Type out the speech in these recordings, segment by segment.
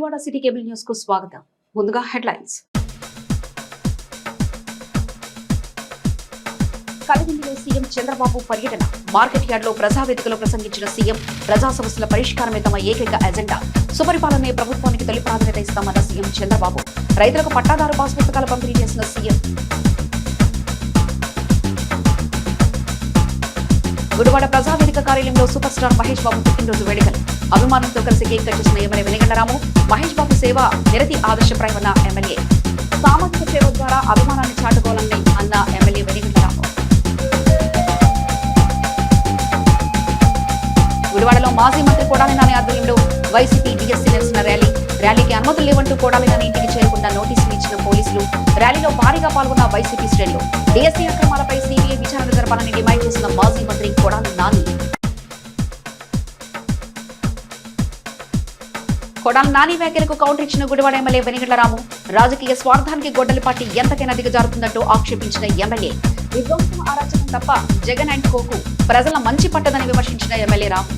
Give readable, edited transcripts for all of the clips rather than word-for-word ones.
Gudivada city cable news కు స్వాగతం. ముందుగా హెడ్లైన్స్. కలిదిండిలో సీఎం చంద్రబాబు పర్యటన. మార్కెట్ యార్డ్ లో ప్రజావేదికలో ప్రసంగించిన సీఎం ప్రజా సమస్యల పరిష్కారమే తమ ఏకైక ఎజెండా. సుపరిపాలనే ప్రభుత్వానికి తొలి ప్రాధాన్యత ఇస్తామన్న సీఎం చంద్రబాబు. రైతులకు పట్టాదారు పాస్ పుస్తకాలు పంపిణీ చేసిన సీఎం. గుడివాడ ప్రజావేదిక కార్యాలయంలో సూపర్ స్టార్ మహేష్ బాబు పుట్టినరోజు వేడుకలు. అభిమానులతో కలిసి కేక్ కట్ చేసిన ఎమ్మెల్యే వెనిగండ్లరాము. మహేష్ బాబు సేవ నిరతి ఆదర్శప్రాయమన్న ఎమ్మెల్యే. సామాజిక సేవ ద్వారా అభిమానాన్ని చాటుకోవాలని అన్న ఎమ్మెల్యే వెనిగండ్లరాము. గుడివాడలో మాజీ మంత్రి కొడాలి నాని ఆధ్వర్యంలో వైసీపీ డీఎస్సీ నిరసన ర్యాలీకి అనుమతులు లేవంటూ కొడాలి నాని ఇంటికి చేరుకున్న నోటీసులు ఇచ్చిన పోలీసులు. ర్యాలీలో భారీగా పాల్గొన్న వైసీపీ శ్రేణులు. డీఎస్సీ అక్రమాలపై సీబీఐ విచారణ జరపాలని డిమాండ్ చేసిన మాజీ మంత్రి కొడాలి నాని. కొడాలి నాని వ్యాఖ్యలకు కౌంటర్ ఇచ్చిన గుడివాడ ఎమ్మెల్యే వెనిగండ్లరాము. రాజకీయ స్వార్థానికి గొడ్డలి పార్టీ ఎంతకైనా దిగజారుతుందంటూ ఆక్షేపించిన ఎమ్మెల్యే. విధ్వంసం అరాచకం తప్ప జగన్ అండ్ కోకు ప్రజల మంచి పట్టదని విమర్శించిన ఎమ్మెల్యే రాము.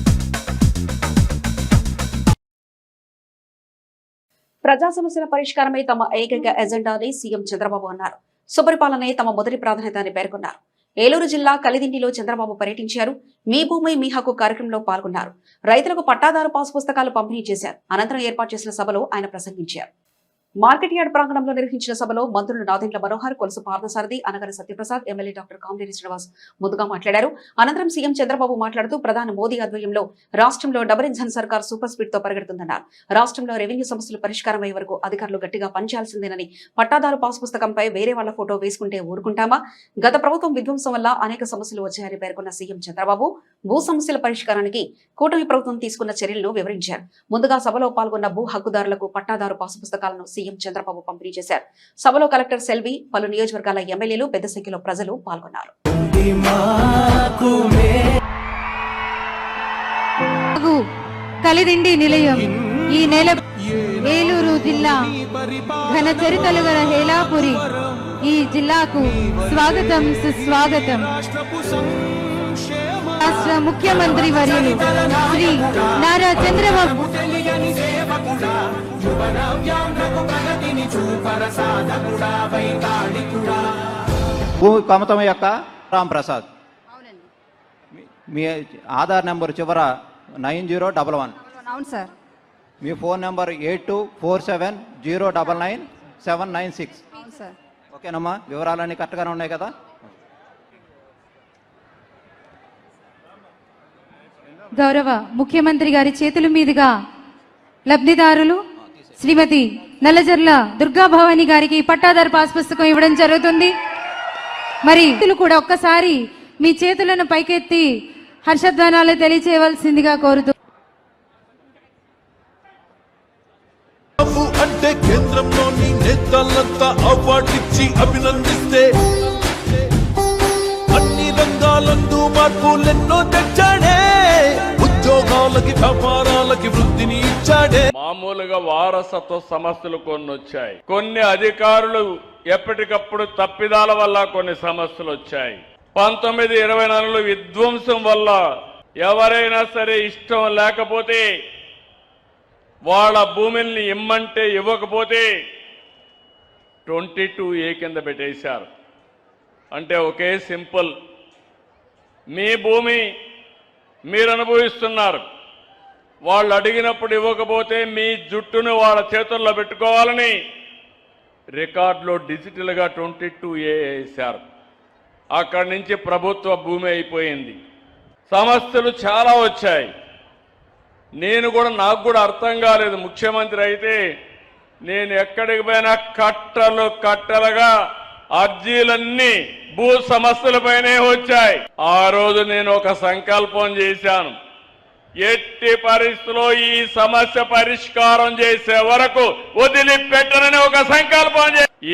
ప్రజా సమస్యల పరిష్కారమే తమ ఏకైక ఎజెండా అని సీఎం చంద్రబాబు అన్నారు. సుపరిపాలనే తమ మొదటి ప్రాధాన్యత అని పేర్కొన్నారు. ఏలూరు జిల్లా కలిదిండిలో చంద్రబాబు పర్యటించారు. మీ భూమి మీ హక్కు కార్యక్రమంలో పాల్గొన్నారు. రైతులకు పట్టాదారు పాస్ పుస్తకాలు పంపిణీ చేశారు. అనంతరం ఏర్పాటు చేసిన సభలో ఆయన ప్రసంగించారు. మార్కెట్ యార్డ్ ప్రాంగణంలో నిర్వహించిన సభలో మంత్రులు నాదెండ్ల మనోహర్, కొలుసు పార్థసారథి, అనగారి సత్యప్రసాద్, ఎమ్మెల్యే డాక్టర్ కామినేని శ్రీనివాస్ ముందుగా మాట్లాడారు. అనంతరం సీఎం చంద్రబాబు మాట్లాడుతూ ప్రధాని మోదీ ఆధ్వర్యంలో రాష్ట్రంలో డబుల్ ఇంజన్ సర్కార్ సూపర్ స్పీడ్ తో పరిగెడుతుందన్నారు. రాష్ట్రంలో రెవెన్యూ సమస్యలు పరిష్కారం అయ్యే వరకు అధికారులు గట్టిగా పనిచేయాల్సిందేనని, పట్టాదారు పాస్ పుస్తకంపై వేరే వాళ్ల ఫోటో వేసుకుంటే ఊరుకుంటామా? గత ప్రభుత్వం విధ్వంసం వల్ల అనేక సమస్యలు వచ్చాయని పేర్కొన్న సీఎం చంద్రబాబు భూ సమస్యల పరిష్కారానికి కూటమి ప్రభుత్వం తీసుకున్న చర్యలను వివరించారు. ముందుగా సభలో పాల్గొన్న భూ హక్కుదారులకు పట్టాదారు పాసు పుస్తకాలను సీఎం చంద్రబాబు పంపిణీ చేశారు. సభలో కలెక్టర్ సెల్వి, పలు నియోజకవర్గాల ఎమ్మెల్యేలు, పెద్ద సంఖ్యలో ప్రజలు పాల్గొన్నారు. కలిదిండి నిలయం ఈ నెల ఏలూరు జిల్లా ఘన చరితలు గల హేలాపురి ఈ జిల్లాకు స్వాగతం సుస్వాగతం. రాష్ట్ర ముఖ్యమంత్రి వర్యులు శ్రీ నారా చంద్రబాబు భూమి కమతం యొక్క రామ్ ప్రసాద్. మీ ఆధార్ నెంబర్ చివర 9011. అవును సార్. మీ ఫోన్ నెంబర్ 8247099796. ఓకేనమ్మా, వివరాలన్నీ కరెక్ట్గానే ఉన్నాయి కదా? గౌరవ ముఖ్యమంత్రి గారి చేతుల మీదుగా లబ్ధిదారులు శ్రీమతి నల్లజర్ల దుర్గాభవాని గారికి పట్టాదారు పాస్ పుస్తకం ఇవ్వడం జరుగుతుంది. మరి కూడా ఒక్కసారి మీ చేతులను పైకెత్తి హర్షధ్వానాలు తెలియచేయవలసిందిగా కోరుతూ అంటే కేంద్రంలోని నేతలంతా అవార్డిచ్చి అభినందిస్తే అన్ని రంగాలందు మార్పులెన్నో తెచ్చాడే. ఉద్యోగాలకి వ్యాపారాలకి వృద్ధిని ఇచ్చాడే. మామూలుగా వారసత్వ సమస్యలు కొన్ని వచ్చాయి. కొన్ని అధికారులు ఎప్పటికప్పుడు తప్పిదాల వల్ల కొన్ని సమస్యలు వచ్చాయి. 1924 విధ్వంసం వల్ల ఎవరైనా సరే ఇష్టం లేకపోతే వాళ్ళ భూమిని ఇమ్మంటే ఇవ్వకపోతే 22A కింద పెట్టేశారు. అంటే ఒకే సింపుల్, మీ భూమి మీరు అనుభవిస్తున్నారు, వాళ్ళు అడిగినప్పుడు ఇవ్వకపోతే మీ జుట్టును వాళ్ళ చేతుల్లో పెట్టుకోవాలని రికార్డులో డిజిటల్గా 22A వేశారు. అక్కడి నుంచి ప్రభుత్వ భూమి అయిపోయింది. సమస్యలు చాలా వచ్చాయి. నాకు కూడా అర్థం కాలేదు. ముఖ్యమంత్రి అయితే నేను ఎక్కడికి పోయినా కట్టలుగా అర్జీలన్నీ భూ సమస్యలపైనే వచ్చాయి. ఆ రోజు నేను ఒక సంకల్పం చేశాను, ఎట్టి పరిస్థితుల్లో ఈ సమస్య పరిష్కారం చేసే వరకు వదిలిపెట్టనని ఒక సంకల్పం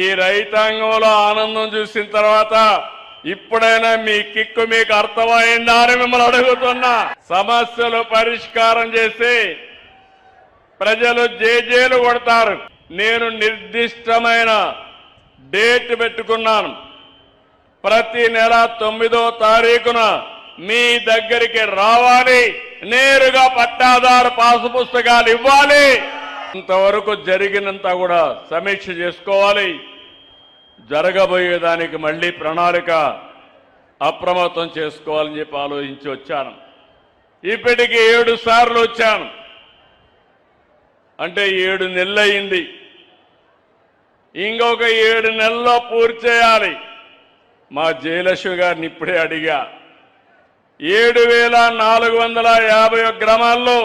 ఈ రైతాంగంలో ఆనందం చూసిన తర్వాత ఇప్పుడైనా మీ కిక్కు మీకు అర్థమైందా అని మిమ్మల్ని అడుగుతున్నా. సమస్యలు పరిష్కారం చేసి ప్రజలు జేజేలు కొడతారు. నేను నిర్దిష్టమైన డేట్ పెట్టుకున్నాను. ప్రతి నెల 9వ తారీఖున మీ దగ్గరికి రావాలి, నేరుగా పట్టాదారు పాసు పుస్తకాలు ఇవ్వాలి. ఇంతవరకు జరిగినంత కూడా సమీక్ష చేసుకోవాలి. జరగబోయేదానికి మళ్ళీ ప్రణాళిక అప్రమత్తం చేసుకోవాలని చెప్పి ఆలోచించి వచ్చాను. ఇప్పటికి 7 సార్లు వచ్చాను. అంటే 7 నెలలు అయింది. ఇంకొక 7 నెలల్లో పూర్తి చేయాలి. మా జయలక్ష్మి గారిని ఇప్పుడే అడిగా. 7,451 గ్రామాల్లో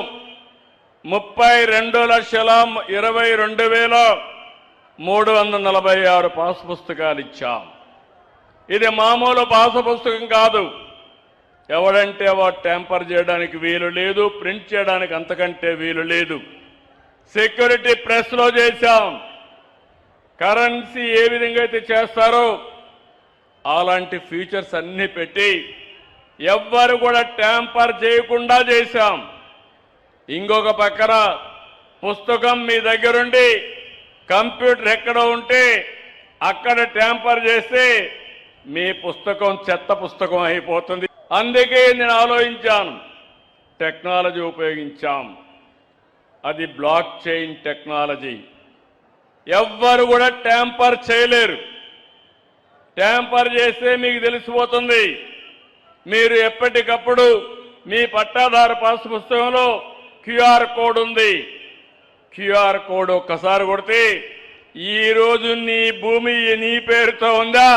32,22,346 పాస్ పుస్తకాలు ఇచ్చాం. ఇది మామూలు పాస్ పుస్తకం కాదు. ఎవడంటే వాడు ట్యాంపర్ చేయడానికి వీలు లేదు, ప్రింట్ చేయడానికి అంతకంటే వీలు లేదు. సెక్యూరిటీ ప్రెస్లో చేశాం. కరెన్సీ ఏ విధంగా అయితే చేస్తారో అలాంటి ఫీచర్స్ అన్ని పెట్టి ఎవ్వరు కూడా ట్యాంపర్ చేయకుండా చేశాం. ఇంకొక పక్కన పుస్తకం మీ దగ్గరుండి కంప్యూటర్ ఎక్కడ ఉంటే అక్కడ ట్యాంపర్ చేస్తే మీ పుస్తకం చెత్త పుస్తకం అయిపోతుంది. అందుకే నేను ఆలోచించాను, టెక్నాలజీ ఉపయోగించాం. అది బ్లాక్ చైన్ టెక్నాలజీ. ఎవ్వరు కూడా ట్యాంపర్ చేయలేరు. ట్యాంపర్ చేస్తే మీకు తెలిసిపోతుంది. మీరు ఎప్పటికప్పుడు మీ పట్టాదారు పాస్ పుస్తకంలో క్యూఆర్ కోడ్ ఉంది. క్యూఆర్ కోడ్ ఒక్కసారి కొడితే ఈరోజు నీ భూమి నీ పేరుతో ఉందా,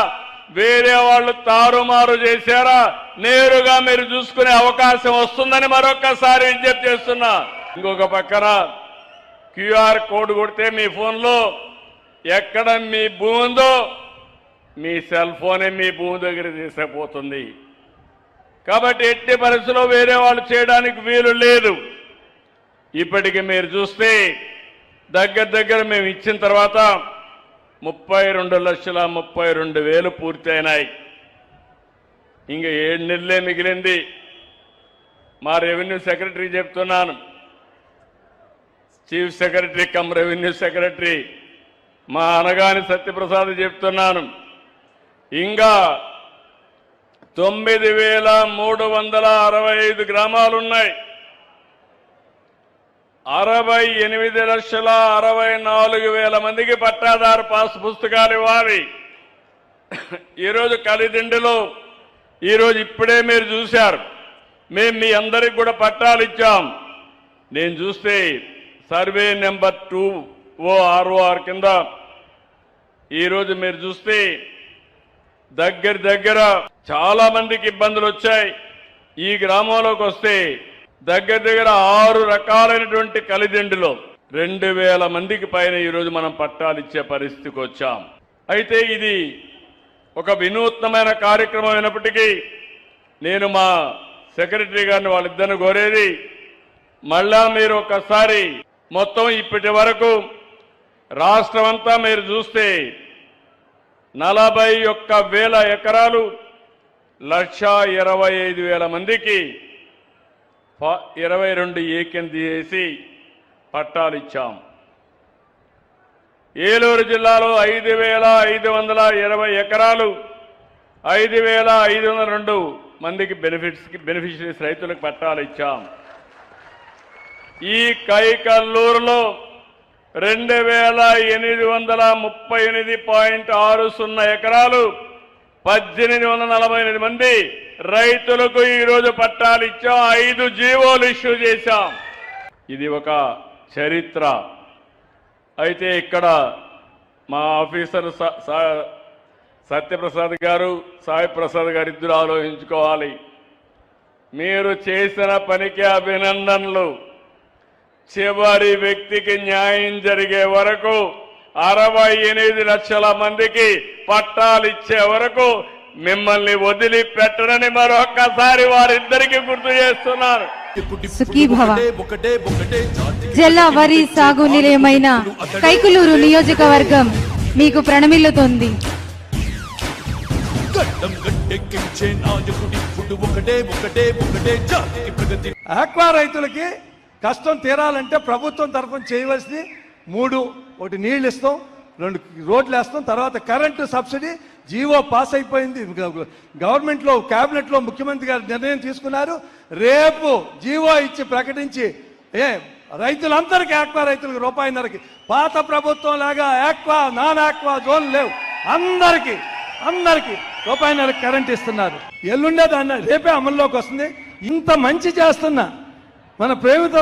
వేరే వాళ్ళు తారుమారు చేశారా, నేరుగా మీరు చూసుకునే అవకాశం వస్తుందని మరొక్కసారి విజ్ఞప్తి చేస్తున్నా. ఇంకొక పక్కన క్యూఆర్ కోడ్ కొడితే మీ ఫోన్లో ఎక్కడ మీ భూమి ఉందో మీ సెల్ ఫోనే మీ భూమి దగ్గర తీసుకుపోతుంది. కాబట్టి ఎట్టి పరిస్థితుల్లో వేరే వాళ్ళు చేయడానికి వీలు లేదు. ఇప్పటికి మీరు చూస్తే దగ్గర మేము ఇచ్చిన తర్వాత 32,32,000 పూర్తి అయినాయి. ఇంకా 7 నెలలే మిగిలింది. మా రెవెన్యూ సెక్రటరీ చెప్తున్నాను, chief secretary come revenue secretary మా అనగాని సత్యప్రసాద్ చెప్తున్నాను, ఇంకా 9,365 గ్రామాలున్నాయి. 68,64,000 మందికి పట్టాదారు పాస్ పుస్తకాలు ఇవ్వాలి. ఈరోజు కలిదిండిలో ఈరోజు ఇప్పుడే మీరు చూశారు, మేము మీ అందరికి కూడా పట్టాలు ఇచ్చాం. నేను చూస్తే సర్వే నెంబర్ 2OROR కింద ఈరోజు మీరు చూస్తే దగ్గర చాలా మందికి ఇబ్బందులు వచ్చాయి. ఈ గ్రామంలోకి వస్తే దగ్గర 6 రకాలైనటువంటి కలిదిండిలో 2,000 మందికి పైన ఈరోజు మనం పట్టాలు ఇచ్చే పరిస్థితికి వచ్చాం. అయితే ఇది ఒక వినూత్నమైన కార్యక్రమం అయినప్పటికీ నేను మా సెక్రటరీ గారిని వాళ్ళిద్దరిని కోరేది, మళ్ళా మీరు ఒకసారి మొత్తం ఇప్పటి వరకు రాష్ట్రం అంతా మీరు చూస్తే 41,000 ఎకరాలు 1,25,000 మందికి 22 ఏకెన్ చేసి పట్టాలు ఇచ్చాం. ఏలూరు జిల్లాలో 5,520 ఎకరాలు 5,502 మందికి బెనిఫిషరీస్ రైతులకు పట్టాలు ఇచ్చాం. ఈ కైకల్లూరులో 2,838.60 ఎకరాలు 1,848 మంది రైతులకు ఈరోజు పట్టాలు ఇచ్చాం. 5 జీవోలు ఇష్యూ చేశాం. ఇది ఒక చరిత్ర. అయితే ఇక్కడ మా ఆఫీసర్ సత్యప్రసాద్ గారు, సాయి ప్రసాద్ గారు ఇద్దరు ఆలోచించుకోవాలి. మీరు చేసిన పనికి అభినందనలు. చివరి వ్యక్తికి న్యాయం జరిగే వరకు 68 లక్షల మందికి పట్టాలు ఇచ్చే వరకు మిమ్మల్ని వదిలిపెట్టడని మరొక్కసారి వారిద్దరికి గుర్తు చేస్తున్నారు. సుఖీభవ. జల వరి సాగు నిలయమైన కైకలూరు నియోజకవర్గం మీకు ప్రణమిల్లుతోంది. ఆక్వా రైతులకి కష్టం తీరాలంటే ప్రభుత్వం తరఫున చేయవలసింది 3: ఒకటి నీళ్ళు ఇస్తాం, 2 రోడ్లు వేస్తాం, తర్వాత కరెంటు సబ్సిడీ జీవో పాస్ అయిపోయింది. గవర్నమెంట్లో క్యాబినెట్లో ముఖ్యమంత్రి గారు నిర్ణయం తీసుకున్నారు. రేపు జీవో ఇచ్చి ప్రకటించి రైతులందరికీ ఆక్వా రైతులకు ₹1.5కి పాత ప్రభుత్వం లాగా ఆక్వా నాన్ ఆక్వా జోన్ లేవు. అందరికీ ₹1.5 కరెంట్ ఇస్తున్నారు. ఎల్లుండే దాన్ని రేపే అమల్లోకి వస్తుంది. ఇంత మంచి చేస్తున్నా మన ప్రేమిత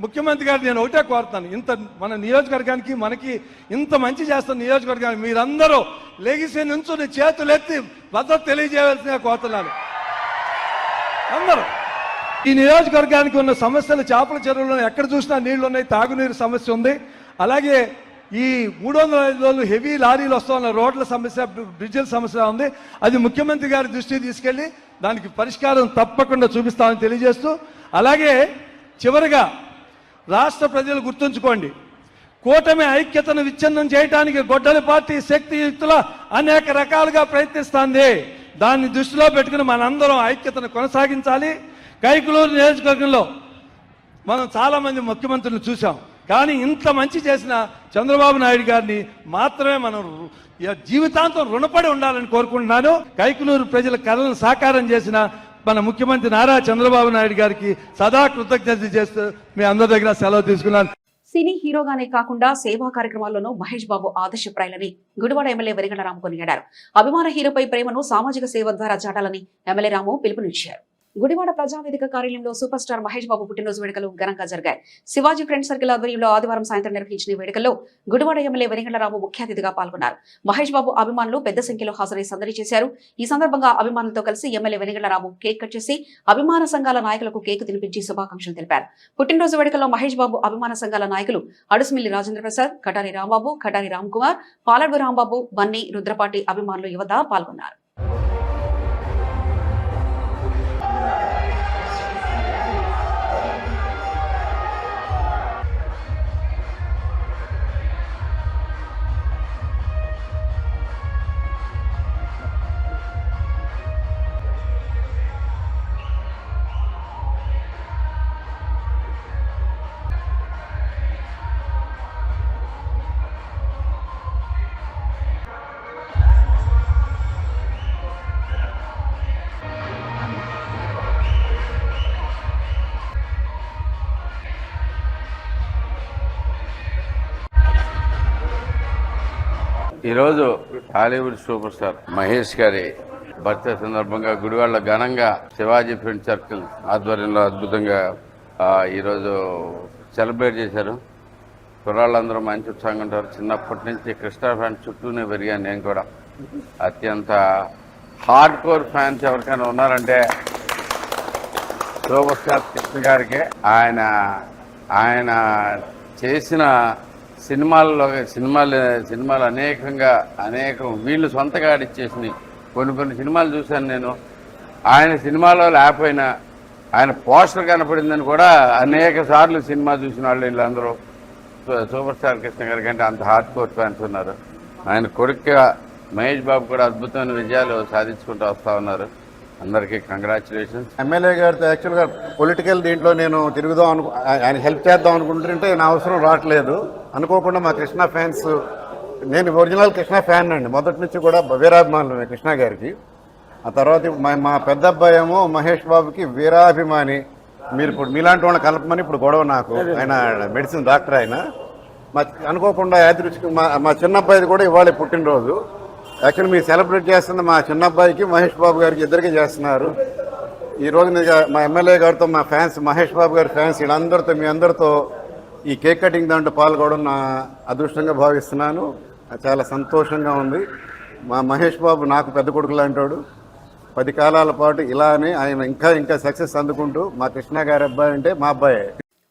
ముఖ్యమంత్రి గారు నేను ఒకటే కోరుతాను, ఇంత మన నియోజకవర్గానికి మనకి ఇంత మంచి చేస్తున్న నియోజకవర్గానికి మీరందరూ లెగిసి నుంచుని చేతులెత్తి భద్రత తెలియజేయవలసిందిగా కోరుతున్నాను. అందరూ ఈ నియోజకవర్గానికి ఉన్న సమస్యలు చేపల చెరువులో ఎక్కడ చూసినా నీళ్లు ఉన్నాయి, తాగునీరు సమస్య ఉంది. అలాగే ఈ 305 రోజులు హెవీ లారీలు వస్తున్న రోడ్ల సమస్య, బ్రిడ్జిల సమస్య ఉంది. అది ముఖ్యమంత్రి గారి దృష్టికి తీసుకెళ్లి దానికి పరిష్కారం తప్పకుండా చూపిస్తామని తెలియజేస్తూ, అలాగే చివరిగా రాష్ట్ర ప్రజలు గుర్తుంచుకోండి, కూటమి ఐక్యతను విచ్ఛిన్నం చేయడానికి గొడ్డలి పార్టీ శక్తియుక్తుల అనేక రకాలుగా ప్రయత్నిస్తోంది. దాన్ని దృష్టిలో పెట్టుకుని మనందరం ఐక్యతను కొనసాగించాలి. కైకలూరు నియోజకవర్గంలో మనం చాలా మంది ముఖ్యమంత్రులను చూసాం, కానీ ఇంత మంచి చేసిన చంద్రబాబు నాయుడు గారిని మాత్రమే మనం జీవితాంతం రుణపడి ఉండాలని కోరుకుంటున్నాను. కైకలూరు ప్రజల కళలను సాకారం చేసిన మన ముఖ్యమంత్రి నారా చంద్రబాబు నాయుడు గారికి సదా కృతజ్ఞతలు చేస్తూ మీ అందరి దగ్గర సెలవు తీసుకున్నాను. సినీ హీరోగానే కాకుండా సేవా కార్యక్రమాల్లోనూ మహేష్ బాబు ఆదర్శప్రాయులని గుడివాడ ఎమ్మెల్యే వెలిగండ్ల రాము కొనియాడారు. అభిమాన హీరోపై ప్రేమను సామాజిక సేవ ద్వారా చాటాలని ఎమ్మెల్యే రాము పిలుపునిచ్చారు. గుడివాడ ప్రజావేదిక కార్యాలయంలో సూపర్ స్టార్ మహేష్ బాబు పుట్టినరోజు వేడుకలు ఘనంగా జరిగాయి. శివాజీ ఫ్రెండ్ సర్కిల్ ఆధ్వర్యంలో ఆదివారం సాయంత్రం నిర్వహించిన వేడుకల్లో గుడివాడ ఎమ్మెల్యే వెలిగండ్ల రాము ముఖ్య అతిథిగా పాల్గొన్నారు. మహేష్ బాబు అభిమానులు పెద్ద సంఖ్యలో హాజరై సందడి చేశారు. ఈ సందర్భంగా అభిమానులతో కలిసి ఎమ్మెల్యే వెలిగండ్ల రాము కేక్ కట్ చేసి అభిమాన సంఘాల నాయకులకు కేక్ తినిపించి శుభాకాంక్షలు తెలిపారు. పుట్టినరోజు వేడుకల్లో మహేష్ బాబు అభిమాన సంఘాల నాయకులు అడుసుమిల్లి రాజేంద్ర ప్రసాద్, కటారి రాంబాబు, కటారి రామ్ కుమార్, పాలడ్వి రాంబాబు, బన్నీ, రుద్రపాటి అభిమానులు యువత పాల్గొన్నారు. ఈరోజు హాలీవుడ్ సూపర్ స్టార్ మహేష్ గారి బర్త్డే సందర్భంగా గుడివాడలో ఘనంగా శివాజీ ఫ్రెండ్ సర్కిల్ ఆధ్వర్యంలో అద్భుతంగా ఈరోజు సెలబ్రేట్ చేశారు. కుర్రాళ్ళందరూ మంచి ఉత్సాహంగా ఉంటారు. చిన్నప్పటి నుంచి కృష్ణ ఫ్యాన్స్ చుట్టూనే పెరిగాను నేను కూడా. అత్యంత హార్డ్ కోర్ ఫ్యాన్స్ ఎవరికైనా ఉన్నారంటే సూపర్ స్టార్ కృష్ణ గారికి. ఆయన చేసిన సినిమాలు అనేకం వీళ్ళు సొంతగా ఆడిచ్చేసినాయి. కొన్ని సినిమాలు చూశాను నేను. ఆయన సినిమాలో లేకపోయినా ఆయన పోస్టర్ కనపడిందని కూడా అనేక సార్లు సినిమా చూసిన వాళ్ళు వీళ్ళందరూ సూపర్ స్టార్ కృష్ణ గారి కంటే అంత హార్డ్ కోర్ ఫ్యాన్స్ ఉన్నారు. ఆయన కొడుకుగా మహేష్ బాబు కూడా అద్భుతమైన విజయాలు సాధించుకుంటూ వస్తూ ఉన్నారు. అందరికీ కంగ్రాచులేషన్స్. ఎమ్మెల్యే గారితో యాక్చువల్గా పొలిటికల్ దీంట్లో నేను తిరుగుదాం ఆయన హెల్ప్ చేద్దాం అనుకుంటుంటే నా అవసరం రావట్లేదు. అనుకోకుండా మా కృష్ణ ఫ్యాన్స్, నేను ఒరిజినల్ కృష్ణ ఫ్యాన్ అండి, మొదటి నుంచి కూడా వీరాభిమానులు కృష్ణ గారికి. ఆ తర్వాత మా పెద్ద అబ్బాయి ఏమో మహేష్ బాబుకి వీరాభిమాని. మీరు ఇప్పుడు మీలాంటి వాళ్ళని కలపమని ఇప్పుడు గొడవ నాకు. ఆయన మెడిసిన్ డాక్టర్. ఆయన అనుకోకుండా యాదృచ్ఛిక మా చిన్న అబ్బాయిది కూడా ఇవాళ పుట్టినరోజు. యాక్చువల్లీ మీరు సెలబ్రేట్ చేస్తున్న మా చిన్న అబ్బాయికి మహేష్ బాబు గారికి ఇద్దరికి చేస్తున్నారు. ఈరోజు మా ఎమ్మెల్యే గారితో మా ఫ్యాన్స్, మహేష్ బాబు గారి ఫ్యాన్స్ వీళ్ళందరితో మీ అందరితో ఈ కేక్ కటింగ్ దాంట్లో పాల్గొనడం నా అదృష్టంగా భావిస్తున్నాను. చాలా సంతోషంగా ఉంది. మా మహేష్ బాబు నాకు పెద్ద కొడుకు లాంటాడు. 10 కాలాల పాటు ఇలానే ఆయన ఇంకా సక్సెస్ అందుకుంటూ, మా కృష్ణ గారి అబ్బాయి అంటే మా అబ్బాయే.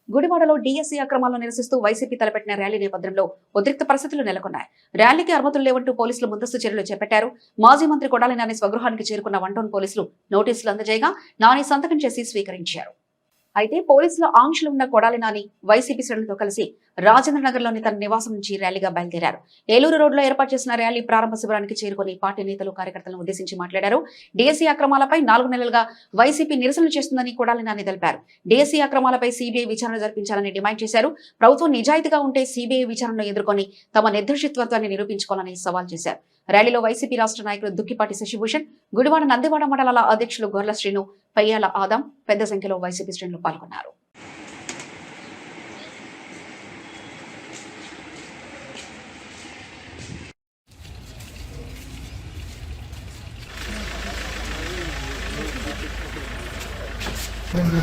గుడివాడలో డీఎస్సీ అక్రమాలను నిరసిస్తూ వైసీపీ తలపెట్టిన ర్యాలీ నేపథ్యంలో ఉద్రిక్త పరిస్థితులు నెలకొన్నాయి. ర్యాలీకి అనుమతులు లేవంటూ పోలీసులు ముందస్తు చర్యలు చేపట్టారు. మాజీ మంత్రి కొడాలి నాని స్వగృహానికి చేరుకున్న 1 టౌన్ పోలీసులు నోటీసులు అందజేయగా నాని సంతకం చేసి స్వీకరించారు. అయితే పోలీసుల ఆంక్షలు ఉన్న కొడాలి నాని వైసీపీ శ్రేణులతో కలిసి రాజేంద్రనగర్లోని తన నివాసం నుంచి ర్యాలీగా బయలుదేరారు. ఏలూరు రోడ్లో ఏర్పాటు చేసిన ర్యాలీ ప్రారంభ శిబిరానికి చేరుకుని పార్టీ నేతలు కార్యకర్తలను ఉద్దేశించి మాట్లాడారు. డీఎస్సీ అక్రమాలపై 4 నెలలుగా వైసీపీ నిరసనలు చేస్తుందని కొడాలి నాని తెలిపారు. డీఎస్సీ అక్రమాలపై సీబీఐ విచారణ జరిపించాలని డిమాండ్ చేశారు. ప్రభుత్వం నిజాయితీగా ఉంటే సీబీఐ విచారణను ఎదుర్కొని తమ నిర్దోషిత్వాన్ని నిరూపించుకోవాలని సవాల్ చేశారు. ర్యాలీలో వైసీపీ రాష్ట్ర నాయకులు దుక్కిపాటి శశిభూషణ్, గుడివాడ నందివాడ మండలాల అధ్యక్షులు గొర్ల శ్రీను, పయ్యాల ఆదాం పెద్ద సంఖ్యలో వైసీపీ శ్రేణులు పాల్గొన్నారు. అందరూ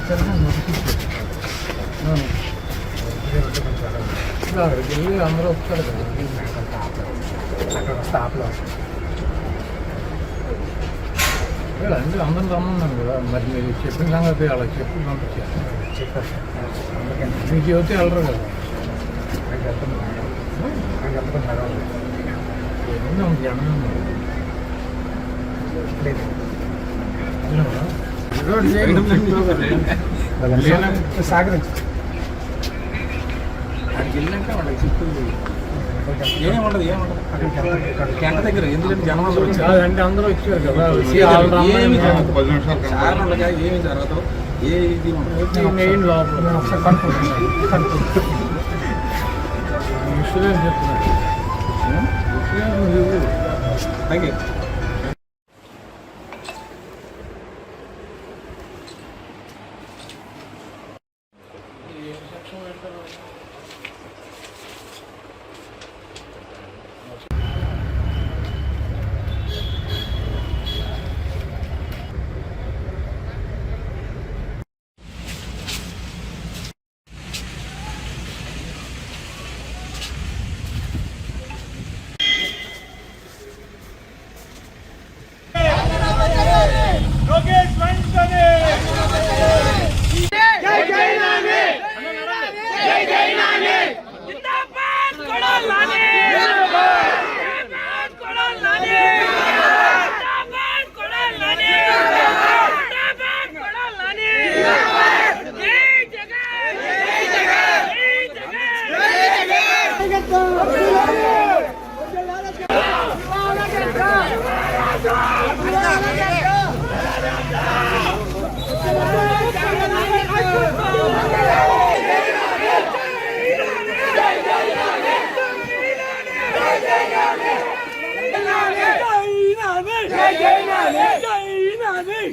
వస్తారు కదా అక్కడ స్టాప్లో అంటే అందరూ రమ్మన్నాను కదా. మరి మీరు చెప్పిన సంగతి అలా చెప్పి పంపించారు. చెప్పారు మీకు చెబితే వెళ్ళరు కదా. జనం సాగరించి అక్కడికి వెళ్ళాక వాళ్ళకి చెప్తుంది ఏముండదు గంట దగ్గర. ఎందుకంటే జనాలు అంటే అందరూ వచ్చారు కదా. ఏమి జరగదు. ఏ ఇది మెయిన్ లోపల ఒకసారి కనుక్కుంటున్నాను. చెప్తున్నాను థ్యాంక్ యూ.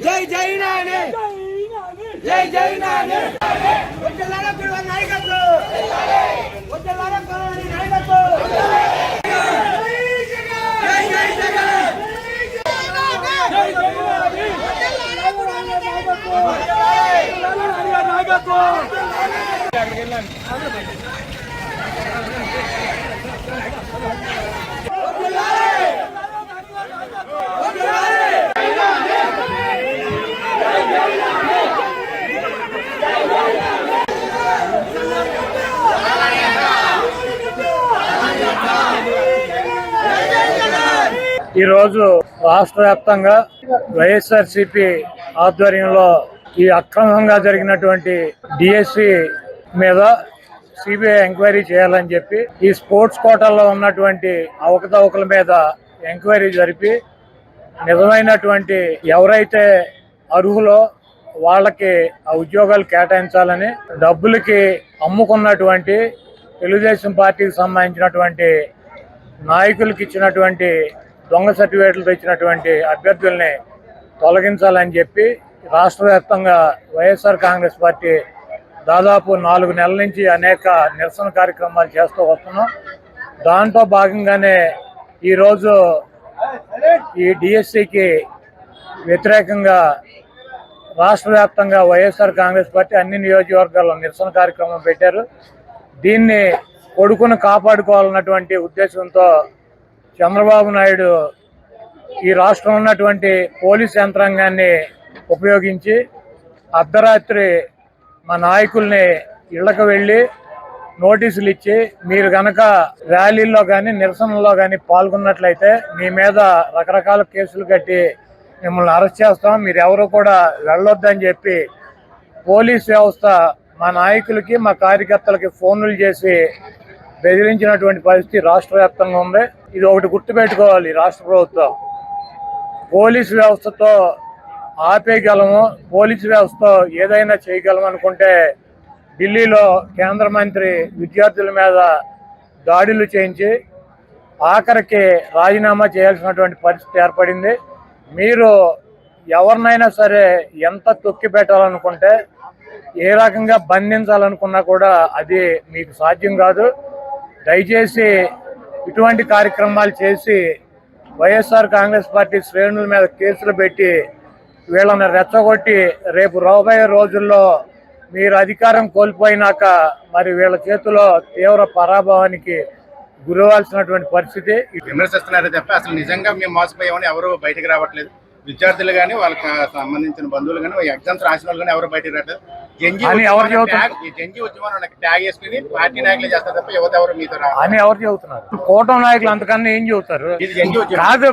జై జై నాని జై జై నాని వచ్చేలారా పిల్లల నాయకత్వం వచ్చేలారా పిల్లల నాయకత్వం జై జై జగన్ జై జై నాని వచ్చేలారా పిల్లల నాయకత్వం అక్కడికి వెళ్ళండి. ఈరోజు రాష్ట్ర వ్యాప్తంగా వైఎస్ఆర్సీపీ ఆధ్వర్యంలో ఈ అక్రమంగా జరిగినటువంటి డిఎస్సి మీద సిబిఐ ఎంక్వైరీ చేయాలని చెప్పి ఈ స్పోర్ట్స్ కోటాల్లో ఉన్నటువంటి అవకతవకల మీద ఎంక్వైరీ జరిపి నిజమైనటువంటి ఎవరైతే అర్హులో వాళ్ళకి ఆ ఉద్యోగాలు కేటాయించాలని డబ్బులకి అమ్ముకున్నటువంటి తెలుగుదేశం పార్టీకి సంబంధించినటువంటి నాయకులకి ఇచ్చినటువంటి దొంగ సర్టిఫికేట్లతో ఇచ్చినటువంటి అభ్యర్థుల్ని తొలగించాలని చెప్పి రాష్ట్ర వ్యాప్తంగా వైఎస్ఆర్ కాంగ్రెస్ పార్టీ దాదాపు 4 నెలల నుంచి అనేక నిరసన కార్యక్రమాలు చేస్తూ వస్తున్నాం. దాంట్లో భాగంగానే ఈరోజు ఈ డిఎస్సికి వ్యతిరేకంగా రాష్ట్ర వ్యాప్తంగా వైఎస్ఆర్ కాంగ్రెస్ పార్టీ అన్ని నియోజకవర్గాల్లో నిరసన కార్యక్రమం పెట్టారు. దీన్ని కొడుకును కాపాడుకోవాలన్నటువంటి ఉద్దేశంతో చంద్రబాబు నాయుడు ఈ రాష్ట్రంలో ఉన్నటువంటి పోలీస్ యంత్రాంగాన్ని ఉపయోగించి అర్ధరాత్రి మా నాయకుల్ని ఇళ్లకు వెళ్ళి నోటీసులు ఇచ్చి మీరు గనక ర్యాలీల్లో కానీ నిరసనలో కానీ పాల్గొన్నట్లయితే మీ మీద రకరకాల కేసులు కట్టి మిమ్మల్ని అరెస్ట్ చేస్తాం, మీరు ఎవరు కూడా వెళ్ళొద్దని చెప్పి పోలీస్ వ్యవస్థ మా నాయకులకి మా కార్యకర్తలకి ఫోన్లు చేసి బెదిరించినటువంటి పరిస్థితి రాష్ట్ర వ్యాప్తంగా ఉంది. ఇది ఒకటి గుర్తుపెట్టుకోవాలి. రాష్ట్ర ప్రభుత్వం పోలీసు వ్యవస్థతో ఆపేయగలము, పోలీసు వ్యవస్థతో ఏదైనా చేయగలం అనుకుంటే ఢిల్లీలో కేంద్ర మంత్రి విద్యార్థుల మీద దాడులు చేయించి ఆఖరికి రాజీనామా చేయాల్సినటువంటి పరిస్థితి ఏర్పడింది. మీరు ఎవరినైనా సరే ఎంత తొక్కి పెట్టాలనుకుంటే ఏ రకంగా బంధించాలనుకున్నా కూడా అది మీకు సాధ్యం కాదు. దయచేసి ఇటువంటి కార్యక్రమాలు చేసి వైఎస్ఆర్ కాంగ్రెస్ పార్టీ శ్రేణుల మీద కేసులు పెట్టి వీళ్ళని రెచ్చగొట్టి రేపు రాబోయే రోజుల్లో మీరు అధికారం కోల్పోయినాక మరి వీళ్ళ చేతిలో తీవ్ర పరాభవానికి గురవాల్సినటువంటి పరిస్థితి. విమర్శిస్తున్నారే తప్ప అసలు నిజంగా మేము మోసపోయామని ఎవరు బయటకు రావట్లేదు. విద్యార్థులు కానీ వాళ్ళకి సంబంధించిన బంధువులు కానీ ఎగ్జామ్స్ రాసిన వాళ్ళు కానీ ఎవరు బయటకు రావట్లేదు. జంజీ ఉద్యమాన్ని ట్యాగ్ చేసుకుని పార్టీ నాయకులు చేస్తారు తప్ప యువత ఎవరు మీతో అని ఎవరు చెబుతున్నారు? కూటమి నాయకులు అంతకన్నా ఏం చెబుతారు? కాదు,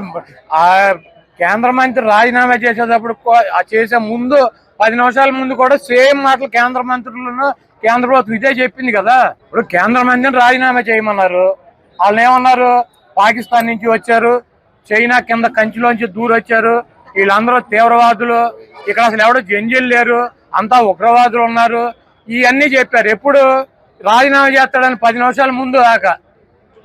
ఆ కేంద్ర మంత్రి రాజీనామా చేసేటప్పుడు చేసే ముందు 10 నిమిషాల ముందు కూడా సేమ్ మాటలు కేంద్ర మంత్రులను కేంద్ర ప్రభుత్వం ఇదే చెప్పింది కదా. ఇప్పుడు కేంద్ర మంత్రిని రాజీనామా చేయమన్నారు. వాళ్ళు ఏమన్నారు? పాకిస్తాన్ నుంచి వచ్చారు, చైనా కింద కంచిలోంచి దూరొచ్చారు, వీళ్ళందరూ తీవ్రవాదులు, ఇక్కడ అసలు ఎవడో జంజీలు లేరు, అంతా ఉగ్రవాదులు ఉన్నారు, ఇవన్నీ చెప్పారు. ఎప్పుడు రాజీనామా చేస్తాడని 10 నిమిషాల ముందు దాకా.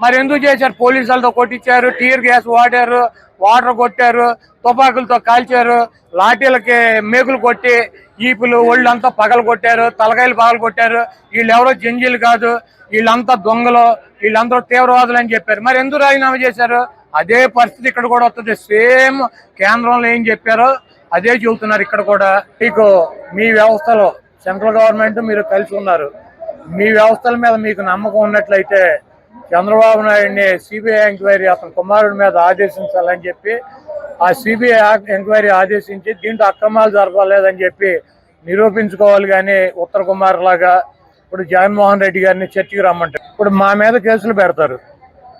మరి ఎందుకు చేశారు? పోలీసులతో కొట్టించారు, టీర్ గ్యాస్ వాడారు, వాటర్ కొట్టారు, తుపాకులతో కాల్చారు, లాఠీలకి మేకులు కొట్టి ఈపులు ఒళ్ళంతా పగలు కొట్టారు, తలకాయలు పగలు కొట్టారు. వీళ్ళు ఎవరో జంజీలు కాదు, వీళ్ళంతా దొంగలు, వీళ్ళందరూ తీవ్రవాదులు అని చెప్పారు. మరి ఎందుకు రాజీనామా చేశారు? అదే పరిస్థితి ఇక్కడ కూడా వస్తుంది. సేమ్ కేంద్రంలో ఏం చెప్పారో అదే చెబుతున్నారు ఇక్కడ కూడా. మీకు మీ వ్యవస్థలో సెంట్రల్ గవర్నమెంట్ మీరు కలిసి ఉన్నారు. మీ వ్యవస్థల మీద మీకు నమ్మకం ఉన్నట్లయితే చంద్రబాబు నాయుడిని సిబిఐ ఎంక్వైరీ అతని కుమారుడి మీద ఆదేశించాలని చెప్పి ఆ సిబిఐ ఎంక్వైరీ ఆదేశించి దీంట్లో అక్రమాలు జరపలేదని చెప్పి నిరూపించుకోవాలి. కానీ ఉత్తర కుమార్ లాగా ఇప్పుడు జగన్మోహన్ రెడ్డి గారిని చర్చకి రమ్మంటారు. ఇప్పుడు మా మీద కేసులు పెడతారు,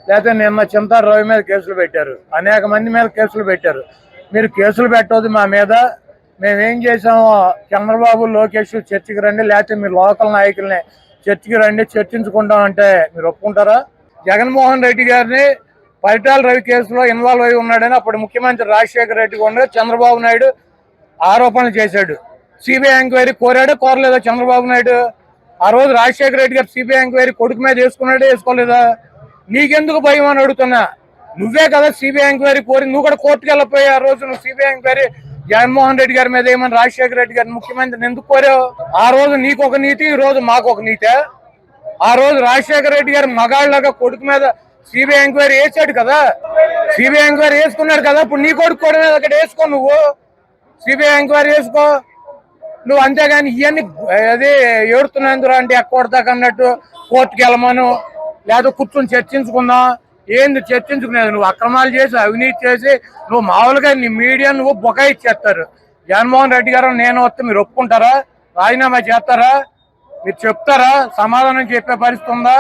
లేకపోతే నిన్న చింతారు రవి మీద కేసులు పెట్టారు, అనేక మంది మీద కేసులు పెట్టారు. మీరు కేసులు పెట్టవద్దు మా మీద. మేమేం చేసామో చంద్రబాబు లోకేష్ చర్చకి రండి, లేకపోతే మీ లోకల్ నాయకుల్ని చర్చకి రండి, చర్చించుకుంటాం అంటే మీరు ఒప్పుకుంటారా? జగన్మోహన్ రెడ్డి గారిని పరిటాల రవి కేసులో ఇన్వాల్వ్ అయి ఉన్నాడని అప్పుడు ముఖ్యమంత్రి రాజశేఖర రెడ్డి కూడా చంద్రబాబు నాయుడు ఆరోపణలు చేశాడు. సిబిఐ ఎంక్వైరీ కోరాడో కోరలేదా చంద్రబాబు నాయుడు? ఆ రోజు రాజశేఖర రెడ్డి గారు సిబిఐ ఎంక్వైరీ కొడుకు మీద వేసుకున్నాడే వేసుకోలేదా? నీకెందుకు భయం అని అడుగుతున్నా. నువ్వే కదా సిబిఐ ఎంక్వైరీ కోరి, నువ్వు కూడా కోర్టుకు వెళ్ళిపోయా. ఆ రోజు నువ్వు సిబిఐ ఎంక్వైరీ జగన్మోహన్ రెడ్డి గారి మీద ఏమని రాజశేఖర రెడ్డి గారిని ముఖ్యమంత్రిని ఎందుకు కోరావు? ఆ రోజు నీకు ఒక నీతి, ఈ రోజు మాకు ఒక నీతే. ఆ రోజు రాజశేఖర రెడ్డి గారు మగాళ్ళగా కొడుకు మీద సిబిఐ ఎంక్వైరీ వేసాడు కదా, సిబిఐ ఎంక్వైరీ వేసుకున్నాడు కదా. ఇప్పుడు నీ కొడుకు కూడా మీద అక్కడ వేసుకో, నువ్వు సిబిఐ ఎంక్వైరీ వేసుకో నువ్వు. అంతేగాని ఇవన్నీ అదే ఏడుతున్నందుకు అంటే ఎక్కడదాకా అన్నట్టు కోర్టుకు వెళ్ళమను, లేదా కూర్చొని చర్చించుకుందాం. ఏంది చర్చించుకునేది? నువ్వు అక్రమాలు చేసి అవినీతి చేసి నువ్వు మామూలుగా నీ మీడియా నువ్వు బొకాయిచ్చేస్తారు. జగన్మోహన్ రెడ్డి గారు నేను వస్తే మీరు ఒప్పుకుంటారా? రాజీనామా చేస్తారా? మీరు చెప్తారా? సమాధానం చెప్పే పరిస్థితి ఉందా?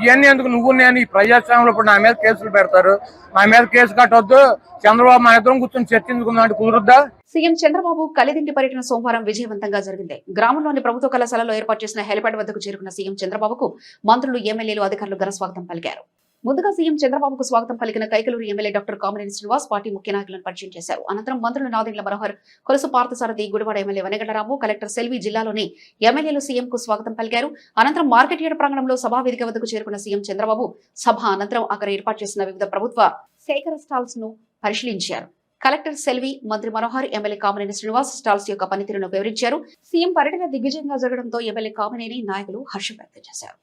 ఇవన్నీ ఎందుకు? నువ్వు నేను ఈ ప్రజాస్వామ్యంలో ఇప్పుడు నా మీద కేసులు పెడతారు, నా మీద కేసు కట్టొద్దు, చంద్రబాబు మన ఇద్దరం కూర్చొని చర్చించుకుందాం అంటే కుదురుద్దా? సీఎం చంద్రబాబు కలిదిండి పర్యటన సోమవారం విజయవంతంగా జరిగింది. గ్రామంలోని ప్రభుత్వ కళాశాలలో ఏర్పాటు చేసిన హెలిప్యాడ్ వద్దకు చేరుకున్న సీఎం చంద్రబాబుకు మంత్రులు, ఎమ్మెల్యేలు, అధికారులు ఘన స్వాగతం పలికారు. ముందుగా సీఎం చంద్రబాబుకు స్వాగతం పలికిన Kaikaluru MLA doctor Kamineni Srinivas party ముఖ్య నాయకులను పరిచయం చేశారు. అనంతరం మంత్రులు నాదెండ్ల మనోహర్, కొలుసు పార్థసారథి, గుడివాడ ఎమ్మెల్యే వనగండరాము, కలెక్టర్ సెల్వి, జిల్లాలోని ఎమ్మెల్యేలు సీఎంకు స్వాగతం పలికారు. అనంతరం మార్కెట్ యార్డ్ ప్రాంగణంలో సభా వేదిక వద్దకు చేరుకున్న సీఎం చంద్రబాబు సభ అనంతరం అక్కడ ఏర్పాటు చేసిన వివిధ ప్రభుత్వ సేకర స్టాల్స్ ను పరిశీలించారు. కలెక్టర్ సెల్వి, మంత్రి మనోహర్, ఎమ్మెల్యే కామినేని శ్రీనివాస్ స్టాల్స్ యొక్క పనితీరును వివరించారు. సీఎం పర్యటన దిగ్విజయంగా జరగడంతో ఎమ్మెల్యే కామినేని నాయకులు హర్షం వ్యక్తం చేశారు.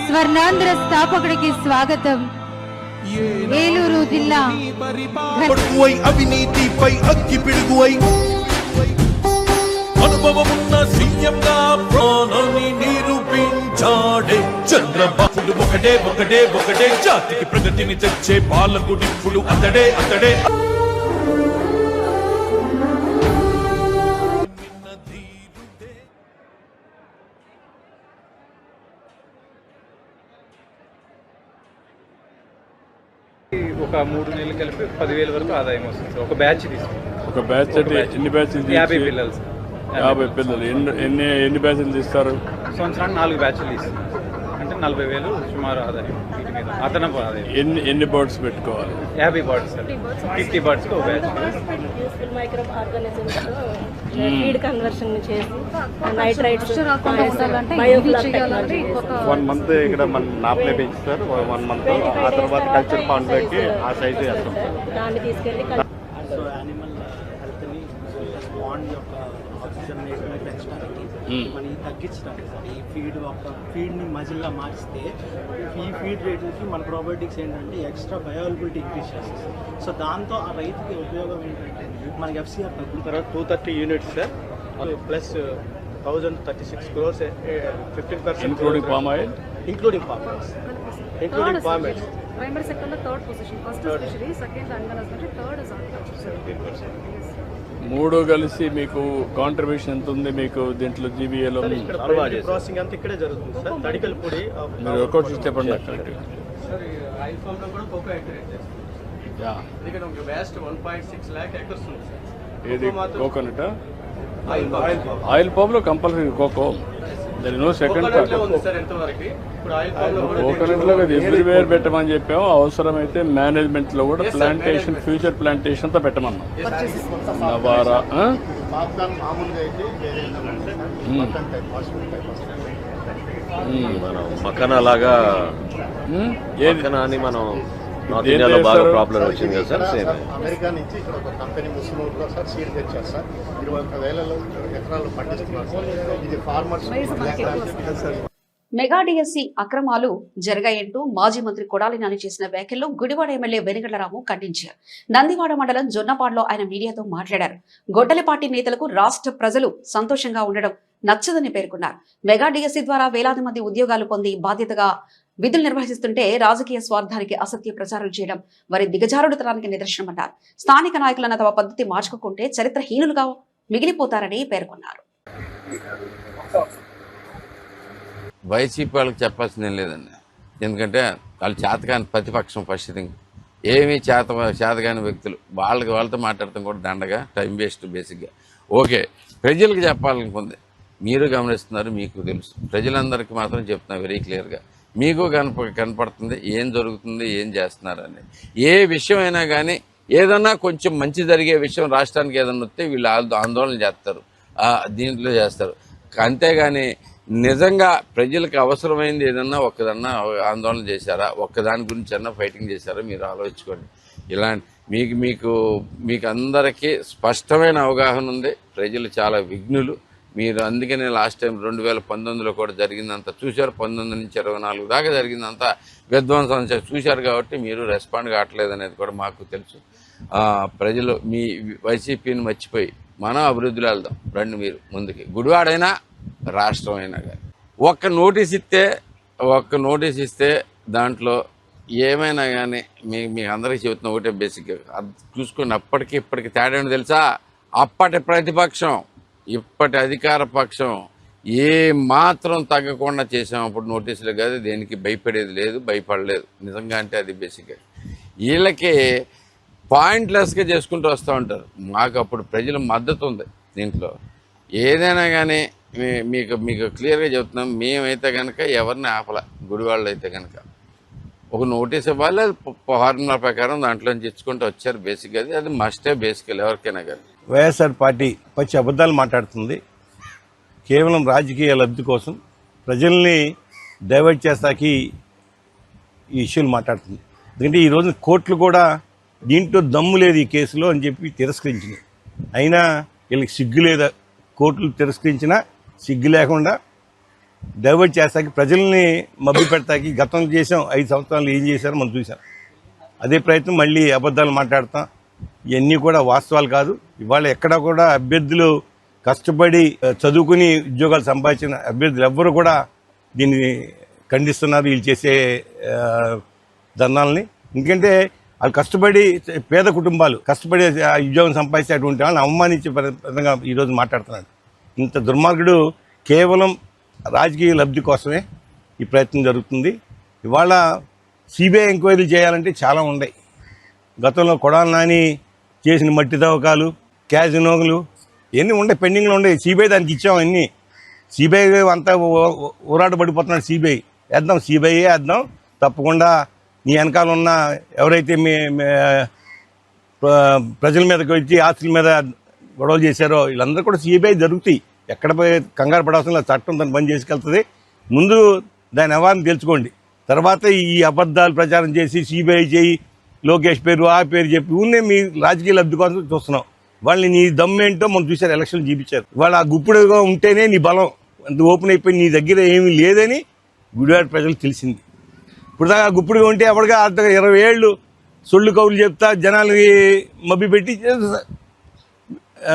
స్వర్ణాంధ్ర స్థాపకుడికి స్వాగతం. ఏలూరు జిల్లా అవినీతిపై అగ్గి పిడుగువై అనుభవమున్న సీఎంగా ప్రాణాన్ని నిరూపించాడే చంద్రబాబు. ఒకటే ఒకటే ఒకటే జాతికి ప్రగతిని తెచ్చే పాలకుడిప్పుడు అతడే అతడే. ఒక 3 నెలలు కలిపి 10,000 వరకు ఆదాయం వస్తుంది. ఒక బ్యాచ్ తీసుకుంటాం. ఒక బ్యాచ్ అంటే ఎన్ని బ్యాచ్లు? 50 పిల్లలు. 50 పిల్లలు. ఎన్ని బ్యాచ్లు తీస్తారు? సంవత్సరానికి 4 బ్యాచ్లు తీస్తారు. అంటే 40,000 సుమారు ఆదాయం వీటి మీద. అదనపు ఆదాయం. ఎన్ని బర్డ్స్ పెట్టుకోవాలి? 50 బర్డ్స్, 50 బర్డ్స్ ఒక batch. Micro organisms feed conversion చేసి నైట్రైట్స్ 1 మంత్ ఇక్కడ మన నాప్లే పెంచుతారు. 1 మంత్ ఆ తర్వాత కల్చర్ పాండ్ పెట్టి ఆ సైజు వేస్తాం. దాన్ని తీసుకెళ్ళి సో యానిమల్ హెల్త్ని పాండ్ యొక్క ఆక్సిజన్ పెంచడానికి మనకి తగ్గించడానికి సార్ ఈ ఫీడ్ని మజిల్లా మార్చితే ఈ ఫీడ్ రేట్లకి మన ప్రోబయోటిక్స్ ఏంటంటే ఎక్స్ట్రా బయోలబిలిటీ ఇంక్రీజ్ చేస్తుంది సార్. సో దాంతో ఆ రైతుకి ఉపయోగం ఏంటంటే మనకి FCR తగ్గిన తర్వాత 230 units sir plus 1036 crores 15% including palm oil including palm oil primary సెక్టర్లో third position, first fishery, second animal husbandry, third is horticulture. 3 కలిసి మీకు కాంట్రిబ్యూషన్ ఎంత ఉంది మీకు దీంట్లో జీబీఏలో? ప్రాసెసింగ్ అంతా ఇక్కడే జరుగుతుంది సార్. తడికల పొడి మీరు వర్కౌట్ చెప్పండి అక్కడ. సార్ ఆయిల్ ఫామ్ లో కూడా కోకో యాక్టివేట్ చేస్తారు. ఇక్కడ ఒక వేస్ట్ 1.6 lakh acres ఉంది సార్. ఏది కోకోనట్ ఆయిల్ పామ్ లో compulsory cocoa. There is no second thought. ఉంది సార్ ఎంతవరకు ఇప్పుడు ఆయిల్ ఫామ్ లో కూడా కోకోనట్ లో ఎవ్రీవేర్ పెట్టమని చెప్పాము. అవసరమైతే మేనేజ్మెంట్ లో కూడా ప్లాంటేషన్, ఫ్యూచర్ ప్లాంటేషన్ తో పెట్టమన్నాం. నవారా పాప్కార్న్ మామూలుగా అయితే మనం మక్కన లాగా అని మనం నార్త్ ఇండియాలో బాగా ప్రాబ్లం వచ్చింది కదా సార్. సేమ్ అమెరికా నుంచి ఇక్కడ ఒక కంపెనీ ముస్లింలో సార్ సీడ్ తెచ్చారు సార్. 21,000 ఎకరాలు పండిస్తున్నారు సార్. ఇది ఫార్మర్స్ మెగా డిఎస్సి అక్రమాలు జరిగాయంటూ మాజీ మంత్రి కొడాలి నాని చేసిన వ్యాఖ్యలు గుడివాడ ఎమ్మెల్యే వెనుగళ్లరాము ఖండించారు. నందివాడ మండలం జొన్నపాడులో ఆయన మీడియాతో మాట్లాడారు. గొడ్డలి పార్టీ నేతలకు రాష్ట్ర ప్రజలు సంతోషంగా ఉండడం నచ్చదని పేర్కొన్నారు. మెగా డిఎస్సి ద్వారా వేలాది మంది ఉద్యోగాలు పొంది బాధ్యతగా విధులు నిర్వహిస్తుంటే రాజకీయ స్వార్థానికి అసత్య ప్రచారం చేయడం వారి దిగజారుడుతనానికి నిదర్శనమన్నారు. స్థానిక నాయకులన్న తమ పద్ధతి మార్చుకుంటే చరిత్రహీనులుగా మిగిలిపోతారని పేర్కొన్నారు. వైసీపీ వాళ్ళకి చెప్పాల్సిందేం లేదండి. ఎందుకంటే వాళ్ళు చేతకాని ప్రతిపక్షం. ఫస్ట్ థింగ్ ఏమీ చేతకాని వ్యక్తులు వాళ్ళతో మాట్లాడటం కూడా దండగా, టైం వేస్ట్ బేసిక్గా. ఓకే, ప్రజలకు చెప్పాలనుకుంది. మీరు గమనిస్తున్నారు, మీకు తెలుసు. ప్రజలందరికీ మాత్రం చెప్తున్నా వెరీ క్లియర్గా. మీకు కనపడుతుంది ఏం జరుగుతుంది, ఏం చేస్తున్నారు అనేది. ఏ విషయం అయినా కానీ ఏదన్నా కొంచెం మంచి జరిగే విషయం రాష్ట్రానికి ఏదన్నా వస్తే వీళ్ళు ఆందోళన చేస్తారు, దీంట్లో చేస్తారు. అంతేగాని నిజంగా ప్రజలకు అవసరమైంది ఏదన్నా ఒక్కదన్నా ఆందోళన చేశారా, ఒక్కదాని గురించి అన్నా ఫైటింగ్ చేశారా మీరు ఆలోచించుకోండి. ఇలాంటి మీకు అందరికీ స్పష్టమైన అవగాహన ఉంది. ప్రజలు చాలా విఘ్నులు. మీరు అందుకనే లాస్ట్ టైం 2019లో కూడా జరిగిందంతా చూశారు. 19 నుంచి 24 దాకా జరిగిందంతా విధ్వంసం చూశారు. కాబట్టి మీరు రెస్పాండ్ కావట్లేదు అనేది కూడా మాకు తెలుసు. ప్రజలు మీ వైసీపీని మర్చిపోయి మనం అభివృద్ధిలో వెళ్దాం రండి మీరు ముందుకి. గుడివాడైనా రాష్ట్రం అయినా కానీ ఒక్క నోటీస్ ఇస్తే దాంట్లో ఏమైనా కానీ మీ అందరికీ చెబుతున్న ఒకటే బేసిక్గా చూసుకుని అప్పటికి ఇప్పటికి తేడా ఏంటో తెలుసా? అప్పటి ప్రతిపక్షం ఇప్పటి అధికార పక్షం ఏ మాత్రం తగ్గకుండా చేసాం. అప్పుడు నోటీసులు కాదు, దేనికి భయపడేది లేదు, భయపడలేదు. నిజంగా అంటే అది బేసిక్గా వీళ్ళకి పాయింట్లెస్గా చేసుకుంటూ వస్తూ ఉంటారు. మాకు అప్పుడు ప్రజల మద్దతు ఉంది దీంట్లో. ఏదైనా కానీ మీకు క్లియర్గా చెబుతున్నాం. మేమైతే కనుక ఎవరిని ఆపల. గుడివాళ్ళు అయితే కనుక ఒక నోటీస్ ఇవ్వాలి, ఫార్ములా ప్రకారం దాంట్లోంచి ఇచ్చుకుంటూ వచ్చారు. బేసిక్గా అది మస్టే బేసికల్ ఎవరికైనా కానీ. వైఎస్ఆర్ పార్టీ పచ్చి అబద్ధాలు మాట్లాడుతుంది. కేవలం రాజకీయ లబ్ధి కోసం ప్రజల్ని డైవర్ట్ చేస్తాకి ఈ ఇష్యూలు మాట్లాడుతుంది. ఎందుకంటే ఈరోజు కోర్టులు కూడా దీంట్లో దమ్ము లేదు ఈ కేసులో అని చెప్పి తిరస్కరించింది. అయినా వీళ్ళకి సిగ్గు లేదా? కోర్టులు తిరస్కరించినా సిగ్గు లేకుండా డైవర్ట్ చేస్తాకి, ప్రజల్ని మభ్య పెడతాకి గతం చేసాం. 5 సంవత్సరాలు ఏం చేశారో మనం చూసాం. అదే ప్రయత్నం మళ్ళీ అబద్ధాలు మాట్లాడతాం. ఇవన్నీ కూడా వాస్తవాలు కాదు. ఇవాళ ఎక్కడా కూడా అభ్యర్థులు కష్టపడి చదువుకుని ఉద్యోగాలు సంపాదించిన అభ్యర్థులు ఎవ్వరు కూడా దీన్ని ఖండిస్తున్నారు, వీళ్ళు చేసే ధర్నాలని. ఎందుకంటే వాళ్ళు కష్టపడి పేద కుటుంబాలు కష్టపడి ఉద్యోగం సంపాదించేటువంటి వాళ్ళని అవమానించే విధంగా ఈరోజు మాట్లాడుతున్నాడు. ఇంత దుర్మార్గుడు కేవలం రాజకీయ లబ్ధి కోసమే ఈ ప్రయత్నం జరుగుతుంది. ఇవాళ సిబిఐ ఎంక్వైరీ చేయాలంటే చాలా ఉన్నాయి. గతంలో కొడాలి నాని చేసిన మట్టి తవ్వకాలు, క్యాజినోలు ఇవన్నీ ఉండే, పెండింగ్లో ఉండే. సిబిఐ దానికి ఇచ్చాం అన్నీ. సిబిఐ అంతా ఊరాట పడిపోతున్నాడు. సిబిఐ వేద్దాం తప్పకుండా. నీ వెనకాల ఉన్న ఎవరైతే ప్రజల మీదకి వచ్చి ఆస్తుల మీద గొడవలు చేశారో వీళ్ళందరూ కూడా సిబిఐ జరుగుతాయి. ఎక్కడ పోయి కంగారు పడాల్సిన చట్టం దాన్ని బంద్ చేసుకెళ్తుంది. ముందు దాని వ్యవహారం తెలుసుకోండి. తర్వాత ఈ అబద్ధాలు ప్రచారం చేసి సిబిఐ చేయి, లోకేష్ పేరు ఆ పేరు చెప్పి ఊనే మీ రాజకీయ లబ్ధి కోసం చూస్తున్నాం. వాళ్ళని నీ దమ్మేంటో మనం చూసారు, ఎలక్షన్ చూపించారు. వాళ్ళు ఆ గుప్పుడుగా ఉంటేనే నీ బలం అంత ఓపెన్ అయిపోయి నీ దగ్గర ఏమీ లేదని గుడివాడ ప్రజలకు తెలిసింది. ఇప్పుడు దాకా గుప్పుడుగా ఉంటే ఎవరిగా 20 ఏళ్ళు సొళ్ళు కౌలు చెప్తా జనాలకి మభ్య పెట్టి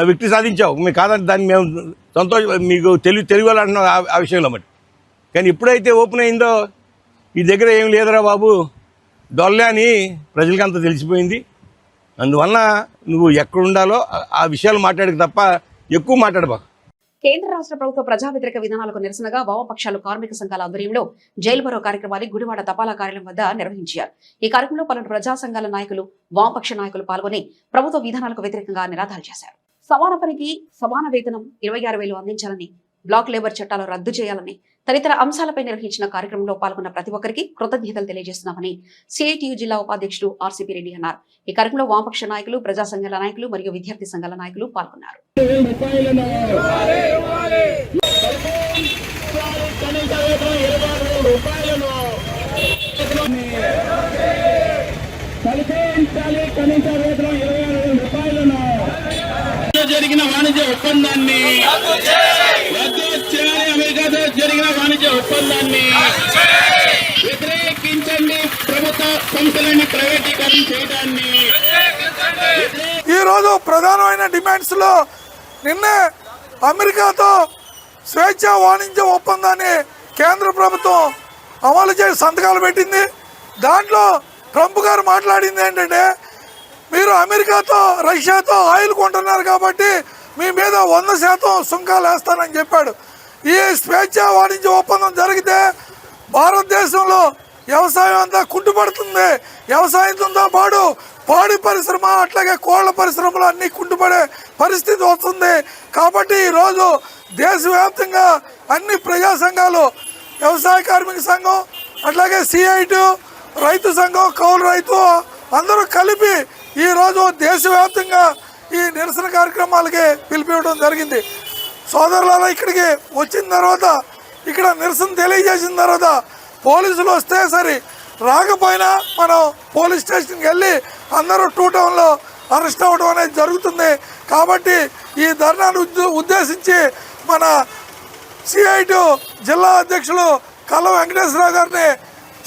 వ్యక్తి సాధించావు. మీకు కాదంటే దాన్ని మేము మీకు తెలుగు వాళ్ళు అంటున్నాం ఆ విషయంలో. మరి కానీ ఎప్పుడైతే ఓపెన్ అయిందో ఈ దగ్గర ఏం లేదురా బాబు డొల్లే అని ప్రజలకి అంతా తెలిసిపోయింది. అందువల్ల నువ్వు ఎక్కడుండాలో ఆ విషయాలు మాట్లాడక తప్ప ఎక్కువ మాట్లాడబా. కేంద్ర రాష్ట్ర ప్రభుత్వ ప్రజా వ్యతిరేక విధానాలకు నిరసనగా వామపక్షాలు కార్మిక సంఘాల ఆధ్వర్యంలో జైలు భరో కార్యక్రమాన్ని గుడివాడ తపాలా కార్యాలయం వద్ద నిర్వహించారు. ఈ కార్యక్రమంలో పలువురు ప్రజా సంఘాల నాయకులు, వామపక్ష నాయకులు పాల్గొని ప్రభుత్వ విధానాలకు వ్యతిరేకంగా నినాదాలు చేశారు. సమాన పనికి సమాన వేతనం 26,000 అందించాలని, బ్లాక్ లేబర్ చట్టాలు రద్దు చేయాలని తదితర అంశాలపై నిర్వహించిన కార్యక్రమంలో పాల్గొన్న ప్రతి ఒక్కరికి కృతజ్ఞతలు తెలియజేస్తున్నామని సిఐటియు జిల్లా ఉపాధ్యక్షుడు ఆర్సీపీ రెడ్డి అన్నారు. ఈ కార్యక్రమంలో వామపక్ష నాయకులు, ప్రజా సంఘాల నాయకులు మరియు విద్యార్థి సంఘాల నాయకులు పాల్గొన్నారు. జరిగిన వాణిజ్య ఒప్పందాన్ని రద్దు చేయాలి. అమెరికాతో జరిగిన వాణిజ్య ఒప్పందాన్ని వ్యతిరేకించండి. ప్రభుత్వ సంస్థలని ప్రైవేటీకరణ చేయడాన్ని ఈరోజు ప్రధానమైన డిమాండ్స్ లో నిన్నే అమెరికాతో స్వేచ్ఛ వాణిజ్య ఒప్పందాన్ని కేంద్ర ప్రభుత్వం అమలు చేసి సంతకాలు పెట్టింది. దాంట్లో ట్రంప్ గారు మాట్లాడింది ఏంటంటే, మీరు అమెరికాతో రష్యాతో ఆయిల్ కొంటున్నారు కాబట్టి మీ మీద 100% సుంకాలు వేస్తానని చెప్పాడు. ఈ స్వేచ్ఛ వాణిజ్య ఒప్పందం జరిగితే భారతదేశంలో వ్యవసాయం అంతా కుంటుపడుతుంది. వ్యవసాయంతో పాటు పాడి పరిశ్రమ అట్లాగే కోళ్ల పరిశ్రమలు అన్నీ కుంటుపడే పరిస్థితి వస్తుంది. కాబట్టి ఈరోజు దేశవ్యాప్తంగా అన్ని ప్రజా సంఘాలు, వ్యవసాయ కార్మిక సంఘం అట్లాగే సిఐటి రైతు సంఘం, కౌలు రైతు అందరూ కలిపి ఈరోజు దేశవ్యాప్తంగా ఈ నిరసన కార్యక్రమాలకి పిలిపివ్వడం జరిగింది. సోదరులారా, ఇక్కడికి వచ్చిన తర్వాత ఇక్కడ నిరసన తెలియజేసిన తర్వాత పోలీసులు వస్తే సరే, రాకపోయినా మనం పోలీస్ స్టేషన్కి వెళ్ళి అందరూ 2 టౌన్లో అరెస్ట్ అవ్వడం అనేది జరుగుతుంది. కాబట్టి ఈ ధర్నాను ఉద్దేశించి మన సిఐటి జిల్లా అధ్యక్షులు కల్ల వెంకటేశ్వరరావు గారిని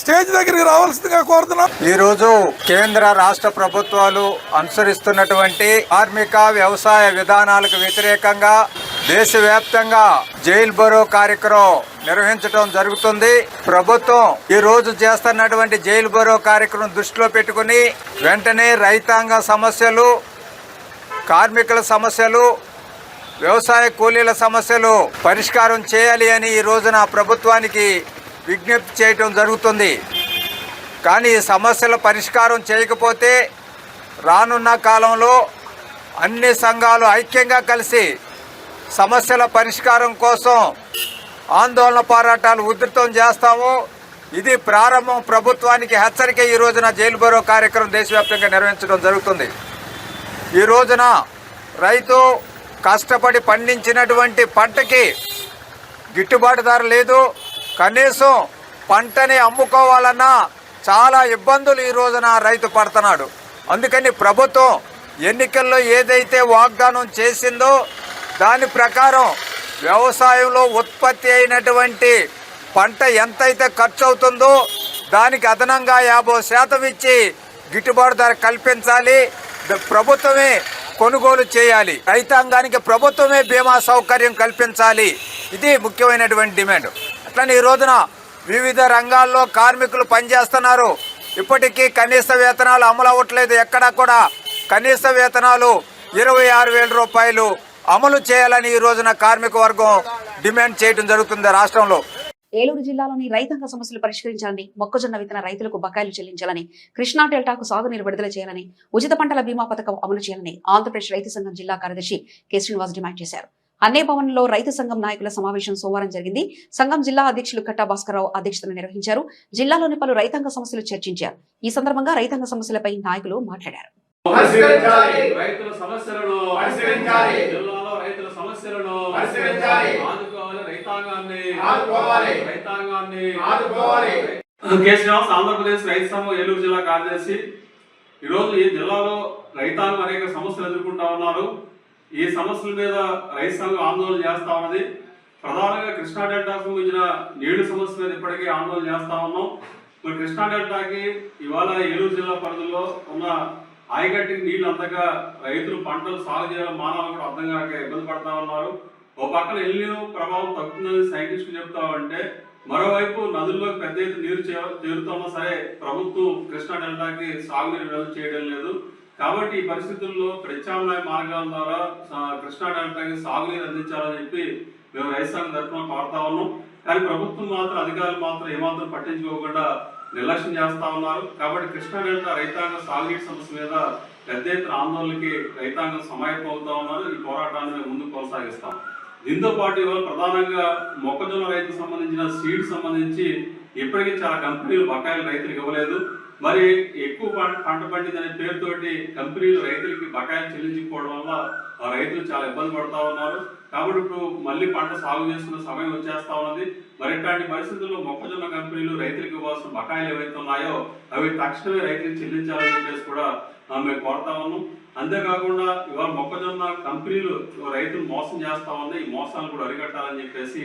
స్టేజ్ దగ్గరికి రావాల్సిందిగా కోరుతున్నాం. ఈరోజు కేంద్ర రాష్ట్ర ప్రభుత్వాలు అనుసరిస్తున్నటువంటి కార్మిక వ్యవసాయ విధానాలకు వ్యతిరేకంగా దేశవ్యాప్తంగా జైల్ బరో కార్యక్రమం నిర్వహించడం జరుగుతుంది. ప్రభుత్వం ఈ రోజు చేస్తున్నటువంటి జైల్ బరో కార్యక్రమం దృష్టిలో పెట్టుకుని వెంటనే రైతాంగ సమస్యలు, కార్మికుల సమస్యలు, వ్యవసాయ కూలీల సమస్యలు పరిష్కారం చేయాలి అని ఈ రోజున ప్రభుత్వానికి విజ్ఞప్తి చేయటం జరుగుతుంది. కానీ ఈ సమస్యల పరిష్కారం చేయకపోతే రానున్న కాలంలో అన్ని సంఘాలు ఐక్యంగా కలిసి సమస్యల పరిష్కారం కోసం ఆందోళన పోరాటాలు ఉధృతం చేస్తాము. ఇది ప్రారంభం. ప్రభుత్వానికి హెచ్చరిక. ఈ రోజున జైలు బరో కార్యక్రమం దేశవ్యాప్తంగా నిర్వహించడం జరుగుతుంది. ఈ రోజున రైతు కష్టపడి పండించినటువంటి పంటకి గిట్టుబాటు ధర లేదు. కనీసం పంటని అమ్ముకోవాలన్నా చాలా ఇబ్బందులు ఈ రోజున రైతు పడుతున్నాడు. అందుకని ప్రభుత్వం ఎన్నికల్లో ఏదైతే వాగ్దానం చేసిందో దాని ప్రకారం వ్యవసాయంలో ఉత్పత్తి అయినటువంటి పంట ఎంతైతే ఖర్చు అవుతుందో దానికి అదనంగా 50% ఇచ్చి గిట్టుబాటు ధర కల్పించాలి. ప్రభుత్వమే కొనుగోలు చేయాలి. రైతాంగానికి ప్రభుత్వమే బీమా సౌకర్యం కల్పించాలి. ఇది ముఖ్యమైనటువంటి డిమాండ్. అట్లనే ఈ రోజున వివిధ రంగాల్లో కార్మికులు పనిచేస్తున్నారు. ఇప్పటికీ కనీస వేతనాలు అమలు అవ్వట్లేదు. ఎక్కడా కూడా కనీస వేతనాలు 26,000 రూపాయలు అమలు చేయాలని ఈ రోజున కార్మిక వర్గం డిమాండ్ చేయడం జరుగుతుంది రాష్ట్రంలో. ఏలూరు జిల్లాలోని రైతాంగ సమస్యలు పరిష్కరించాలని, మొక్కజొన్న విత్తన రైతులకు బకాయిలు చెల్లించాలని, కృష్ణా డెల్టాకు సాగునీరు విడుదల చేయాలని, ఉచిత పంటల బీమా పథకం అమలు చేయాలని ఆంధ్రప్రదేశ్ రైతు సంఘం జిల్లా కార్యదర్శి కె శ్రీనివాస్ డిమాండ్ చేశారు. అన్నే భవన్లో రైతు సంఘం నాయకుల సమావేశం సోమవారం జరిగింది. సంఘం జిల్లా అధ్యక్షులు కట్టా భాస్కరరావు అధ్యక్షతన నిర్వహించారు. జిల్లాలోని పలు రైతాంగ సమస్యలు చర్చించారు. ఈ సందర్భంగా రైతాంగ సమస్యలపై నాయకులు మాట్లాడారు. రైతుల సమస్యలను పరిష్కరించాలి. జిల్లాలో రైతుల సమస్యలను పరిష్కరించాలి. ఆదుకోవాలి. రైతాంగాన్ని ఆదుకోవాలి. రైతాంగాన్ని ఆదుకోవాలి. కె శ్రీనివాస్, ఆంధ్రప్రదేశ్ రైతు సంఘం ఏలూరు జిల్లా కార్యదర్శి. ఈరోజు ఈ జిల్లాలో రైతాంగం అనేక సమస్యలు ఎదుర్కొంటున్నారు. చేసుకుంటా ఉన్నారు. ఈ సమస్యల మీద రైతు సంఘం ఆందోళన చేస్తా ఉన్నది. ప్రధానంగా కృష్ణా డెల్టాకు సంబంధించిన నీళ్లు సమస్య మీద ఇప్పటికీ ఆందోళన చేస్తా ఉన్నాం. మరి కృష్ణా డెల్టాకి ఇవాళ ఏలూరు జిల్లా పరిధిలో ఉన్న ఆయకట్టుకి నీళ్లు అందక రైతులు పంటలు సాగు చేయాలని మానవులు కూడా అర్థం కాక ఇబ్బంది పడతా ఉన్నారు. ఓ పక్కన ఎల్నినో ప్రభావం తగ్గుతుందని సైంటిస్టులు చెప్తా ఉంటే, మరోవైపు నదుల్లోకి పెద్ద ఎత్తున నీరు చేరుతున్నా సరే ప్రభుత్వం కృష్ణా డెల్టాకి సాగునీరు విడుదల చేయడం లేదు. కాబట్టి ఈ పరిస్థితుల్లో ప్రత్యామ్నాయ మార్గాల ద్వారా కృష్ణా డెల్టాకి సాగునీరు అందించాలని చెప్పి మేము రైతు సంఘం తరఫున కోరుతా ఉన్నాం. కానీ ప్రభుత్వం మాత్రం, అధికారులు మాత్రం ఏమాత్రం పట్టించుకోకుండా నిర్లక్ష్యం చేస్తా ఉన్నారు. కాబట్టి కృష్ణా డెల్టా రైతాంగ సాగునీటి సమస్య మీద పెద్ద ఎత్తున ఆందోళనకి రైతాంగం సమాయత్తం అవుతా ఉన్నారు. ఈ పోరాటాన్ని మేము ముందుకు కొనసాగిస్తాం. దీంతో పాటు ఇవాళ ప్రధానంగా మొక్కజొన్న రైతుకు సంబంధించిన సీడ్ సంబంధించి ఇప్పటికీ చాలా కంపెనీలు బకాయిలు రైతులకు ఇవ్వలేదు. మరి ఎక్కువ పంట పండిందనే పేరుతోటి కంపెనీలు రైతులకి బకాయిలు చెల్లించకపోవడం వల్ల ఆ రైతులు చాలా ఇబ్బంది పడతా ఉన్నారు. కాబట్టి ఇప్పుడు మళ్ళీ పంట సాగు చేసుకున్న సమయం వచ్చేస్తా ఉన్నది. మరి ఇట్లాంటి పరిస్థితుల్లో మొక్కజొన్న కంపెనీలు రైతులకు ఇవ్వాల్సిన బకాయిలు ఏవైతే ఉన్నాయో అవి తక్షణమే రైతులకు చెల్లించాలని చెప్పేసి కూడా మేము కోరుతా ఉన్నాం. అంతేకాకుండా ఇవాళ మొక్కజొన్న కంపెనీలు రైతులు మోసం చేస్తా ఉన్నాయి. ఈ మోసాలను కూడా అరికట్టాలని చెప్పేసి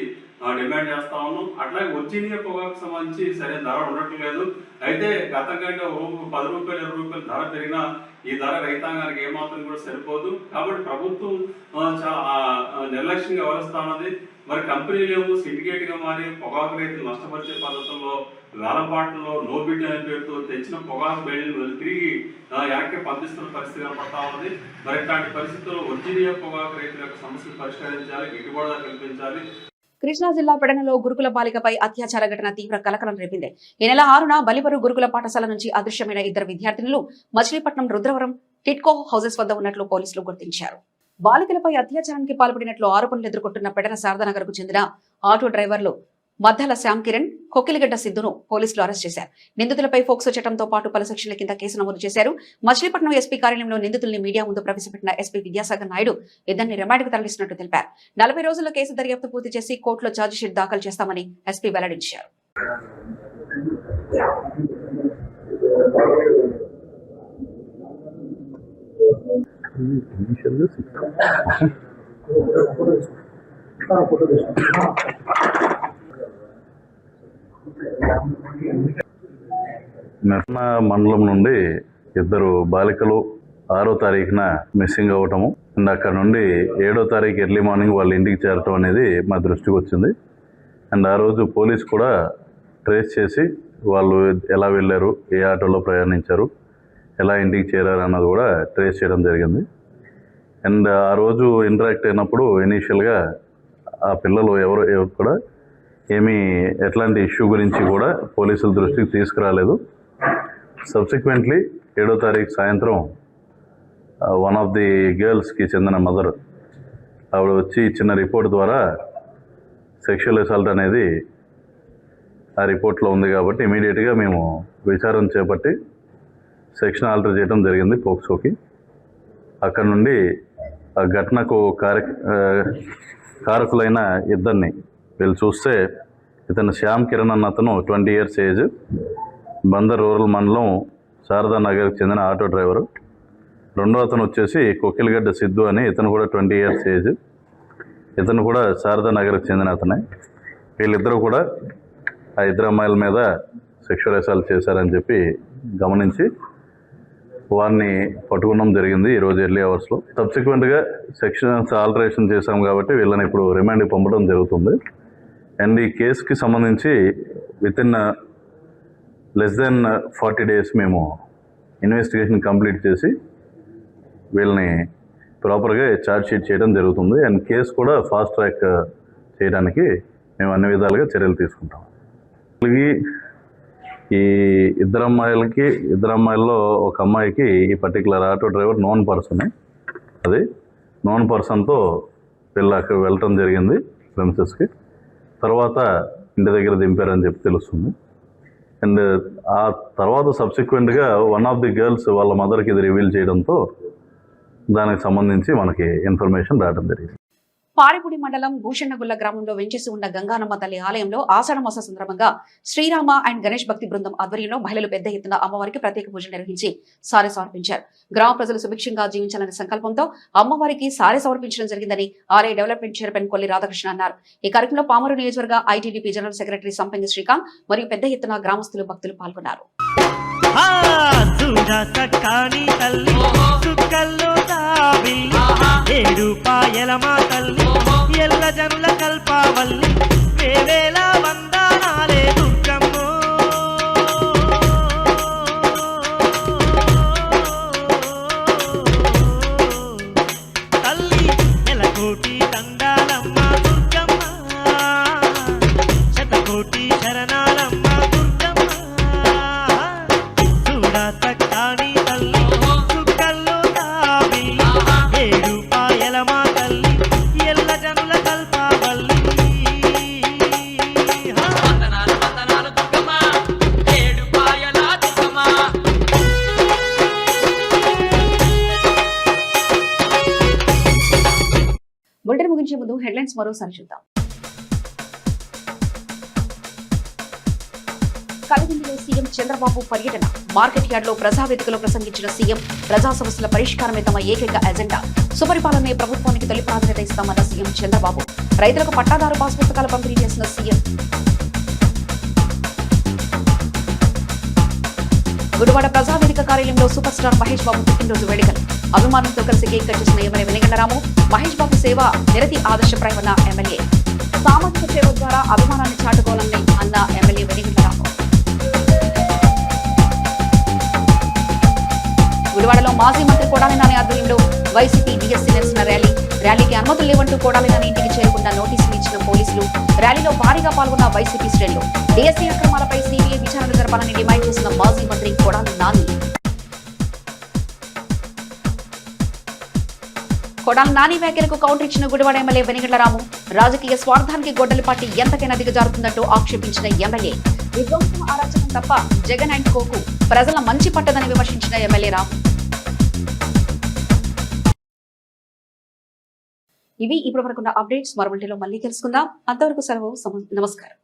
డిమాండ్ చేస్తా ఉన్నాం. అట్లాగే వర్జీనియా పొగాకు సంబంధించి సరైన ధర ఉండట్లేదు. అయితే గతం కంటే 10 రూపాయలు 20 రూపాయలు ధర పెరిగినా ఈ ధర రైతాంగానికి ఏమాత్రం కూడా సరిపోదు. కాబట్టి ప్రభుత్వం నిర్లక్ష్యంగా వ్యవహరిస్తా ఉన్నది. మరి కంపెనీలు ఏమో సిండికేట్ గా మారి పొగాకు రైతులు నష్టపరిచే పద్ధతుల్లో వేలంపాట్లలో నో బిడ్ అనే పేరుతో తెచ్చిన పొగాకు బయలు తిరిగి వెనక్కి పంపిస్తున్న పరిస్థితి కనపడతా ఉన్నది. మరి ఇట్లాంటి పరిస్థితుల్లో వర్జీనియా పొగాకు రైతుల యొక్క సమస్యలు పరిష్కరించాలి, గిట్టుబాటు కల్పించాలి. కృష్ణా జిల్లా పెడనలో గురుకుల బాలికపై అత్యాచార ఘటన తీవ్ర కలకలం రేపింది. ఈ నెల 6న బలివరు గురుకుల పాఠశాల నుంచి అదృశ్యమైన 2 విద్యార్థినులు మచిలీపట్నం రుద్రవరం టిట్కో హౌసెస్ వద్ద ఉన్నట్లు పోలీసులు గుర్తించారు. బాలికలపై అత్యాచారానికి పాల్పడినట్లు ఆరోపణలు ఎదుర్కొంటున్న పెడన శారదానగర్ కు చెందిన ఆటో డ్రైవర్లు మద్దల శ్యామ్ కిరణ్, కొక్కిలిగడ్డ సిద్ధును పోలీసులు అరెస్ట్ చేశారు. నిందితులపై ఫోక్సో చట్టంతో పాటు పలు సెక్షన్ల కింద కేసు నమోదు చేశారు. మచిలీపట్నం ఎస్పీ కార్యాలయంలో నిందితుల్ని మీడియా ముందు ప్రవేశపెట్టిన ఎస్పీ విద్యాసాగర్ నాయుడు ఇద్దరిని రిమాండ్కు తరలిస్తున్నట్టు తెలిపారు. 40 రోజుల్లో కేసు దర్యాప్తు పూర్తి చేసి కోర్టులో ఛార్జిషీట్ దాఖలు చేస్తామని ఎస్పీ వెల్లడించారు. మెర్న మండలం నుండి 2 బాలికలు 6వ తారీఖున మిస్సింగ్ అవ్వటము అండ్ అక్కడ నుండి 7వ తారీఖు ఎర్లీ మార్నింగ్ వాళ్ళ ఇంటికి చేరటం అనేది మా దృష్టికి వచ్చింది. అండ్ ఆ రోజు పోలీస్ కూడా ట్రేస్ చేసి వాళ్ళు ఎలా వెళ్ళారు, ఏ ఆటోలో ప్రయాణించారు, ఎలా ఇంటికి చేరారు అన్నది కూడా ట్రేస్ చేయడం జరిగింది. అండ్ ఆ రోజు ఇంటరాక్ట్ అయినప్పుడు ఇనీషియల్గా ఆ పిల్లలు ఎవరు కూడా ఎట్లాంటి ఇష్యూ గురించి కూడా పోలీసుల దృష్టికి తీసుకురాలేదు. సబ్సిక్వెంట్లీ 7వ తారీఖు సాయంత్రం వన్ ఆఫ్ ది గర్ల్స్కి చెందిన మదర్ ఆవిడ వచ్చి ఇచ్చిన రిపోర్ట్ ద్వారా సెక్షువల్ అసాల్ట్ అనేది ఆ రిపోర్ట్లో ఉంది కాబట్టి ఇమీడియట్గా మేము విచారణ చేపట్టి సెక్షన్ ఆల్టర్ చేయడం జరిగింది పోక్సోకి. అక్కడ నుండి ఆ ఘటనకు కారకులైన 2 వీళ్ళు చూస్తే ఇతను శ్యామ్ కిరణ్ అన్న అతను 20 years ఏజ్, బందర్ రూరల్ మండలం శారదానగర్కి చెందిన ఆటో డ్రైవరు. రెండో అతను వచ్చేసి కొక్కిలిగడ్డ సిద్ధు అని, ఇతను కూడా 20 years ఏజ్, ఇతను కూడా శారదానగర్కి చెందిన అతనే. వీళ్ళిద్దరూ కూడా ఆ 2 అమ్మాయిల మీద సెక్షువల్ అసాల్ట్ చేశారని చెప్పి గమనించి వారిని పట్టుకోవడం జరిగింది ఈరోజు ఎర్లీ అవర్స్లో. సబ్సిక్వెంట్గా సెక్షన్స్ ఆల్టరేషన్ చేశాం కాబట్టి వీళ్ళని ఇప్పుడు రిమాండ్కి పంపడం జరుగుతుంది. అండ్ ఈ కేసుకి సంబంధించి వితిన్ లెస్ దెన్ 40 days మేము ఇన్వెస్టిగేషన్ కంప్లీట్ చేసి వీళ్ళని ప్రాపర్గా ఛార్జ్ షీట్ చేయడం జరుగుతుంది. అండ్ కేసు కూడా ఫాస్ట్ ట్రాక్ చేయడానికి మేము అన్ని విధాలుగా చర్యలు తీసుకుంటాం. ఈ 2 అమ్మాయిల్లో ఒక అమ్మాయికి ఈ పర్టికులర్ ఆటో డ్రైవర్ నోన్ పర్సనే. అది నోన్ పర్సన్తో వీళ్ళకి వెళ్ళటం జరిగింది ప్రెమిసెస్కి. తర్వాత ఇంటి దగ్గర దింపారని చెప్పి తెలుస్తుంది. అండ్ ఆ తర్వాత సబ్సిక్వెంట్గా వన్ ఆఫ్ ది గర్ల్స్ వాళ్ళ మదర్కి ఇది రివీల్ చేయడంతో దానికి సంబంధించి మనకి ఇన్ఫర్మేషన్ రావడం జరిగింది. పారిపూడి మండలం భూషణగుల్ల గ్రామంలో వెంచేసి ఉన్న గంగానమ్మ తల్లి ఆలయంలో ఆషాఢ మాస సందర్భంగా శ్రీరామ అండ్ గణేష్ భక్తి బృందం ఆధ్వర్యంలో మహిళలు పెద్ద ఎత్తున అమ్మవారికి ప్రత్యేక పూజలు నిర్వహించి సారె సమర్పించారు. గ్రామ ప్రజలు సుభిక్షంగా జీవించాలనే సంకల్పంతో అమ్మవారికి సారె సమర్పించడం జరిగిందని ఆలయ డెవలప్మెంట్ చైర్మన్ కొల్లి రాధాకృష్ణ అన్నారు. ఈ కార్యక్రమంలో పామరు నియోజకవర్గ ఐటీడీపీ జనరల్ సెక్రటరీ సంపంగి శ్రీకాంత్ మరియు పెద్ద ఎత్తున గ్రామస్తులు భక్తులు పాల్గొన్నారు. ఎల్ల జనుల కల్పావల్లి వేవేల వందనాలే దుర్గమ్మో తల్లి ఎలకోటి దండాలమ్మ దుర్గమ్మ శతకోటి శరణాలమ్మ దుర్గమ్మ చూడా సక్కాని తల్లి సుక్కల్లో తావి ఏడు పాయలమా తల్లి ఎల్ల జనుల కల్పావల్లి వందనాలు దుర్గమ్మ ఏడు పాయల దుర్గమ్మ. బులెటిన్ ముగించే ముందు హెడ్లైన్స్ మరోసారి చూద్దాం. కలిదిండిలో సీఎం చంద్రబాబు పర్యటన. మార్కెట్ యార్డ్లో ప్రజావేదికలో ప్రసంగించిన సీఎం ప్రజా సమస్యల పరిష్కారమే తమ ఏకైక ఎజెండా. సుపరిపాలనే ప్రభుత్వానికి తొలి ప్రాధాన్యత ఇస్తామన్న సీఎం చంద్రబాబు. రైతులకు పట్టాదారు పాస్ పుస్తకాలు పంపిణీ చేసిన సీఎం. గుడివాడ ప్రజావేదిక కార్యాలయంలో సూపర్ స్టార్ మహేష్ బాబు పుట్టినరోజు వేడుకలు. అభిమానులతో కలిసి కేక్ కట్ చేసిన ఎమ్మెల్యే వెనిగండ్లరాము. మహేష్ బాబు సేవ నిరతి ఆదర్శప్రాయమన్న ఎమ్మెల్యే. సామాజిక సేవ ద్వారా అభిమానాన్ని చాటుకోవాలని అన్న ఎమ్మెల్యే వెనిగండ్లరాము. గుడివాడలో మాజీ మంత్రి కొడాలి నాని ఆధ్వర్యంలో వైసీపీ డీఎస్సీ నిరసన ర్యాలీకి అనుమతులు లేవంటూ కొడాలి నాని ఇంటికి చేరుకున్న నోటీసులు ఇచ్చిన పోలీసులు. ర్యాలీలో భారీగా పాల్గొన్న వైసీపీ శ్రేణులు. డీఎస్సీ అక్రమాలపై సీబీఐ విచారణ జరపాలని డిమాండ్ చేసిన మాజీ మంత్రి కొడాలి నాని. కొడాలి నాని వ్యాఖ్యలకు కౌంటర్ ఇచ్చిన గుడివాడ ఎమ్మెల్యే వెనిగండ్లరాము. రాజకీయ స్వార్థానికి గొడ్డలి పార్టీ ఎంతకైనా దిగజారుతుందంటూ ఆక్షేపించిన ఎమ్మెల్యే. విధ్వంసం అరాచకం తప్ప జగన్ అండ్ కోకు ప్రజల మంచి పట్టదని విమర్శించిన ఎమ్మెల్యే రాము. ఇవి ఇప్పటి వరకున్న అప్డేట్స్. మరొకటిలో మళ్ళీ తెలుసుకుందాం. అంతవరకు సెలవు. నమస్కారం.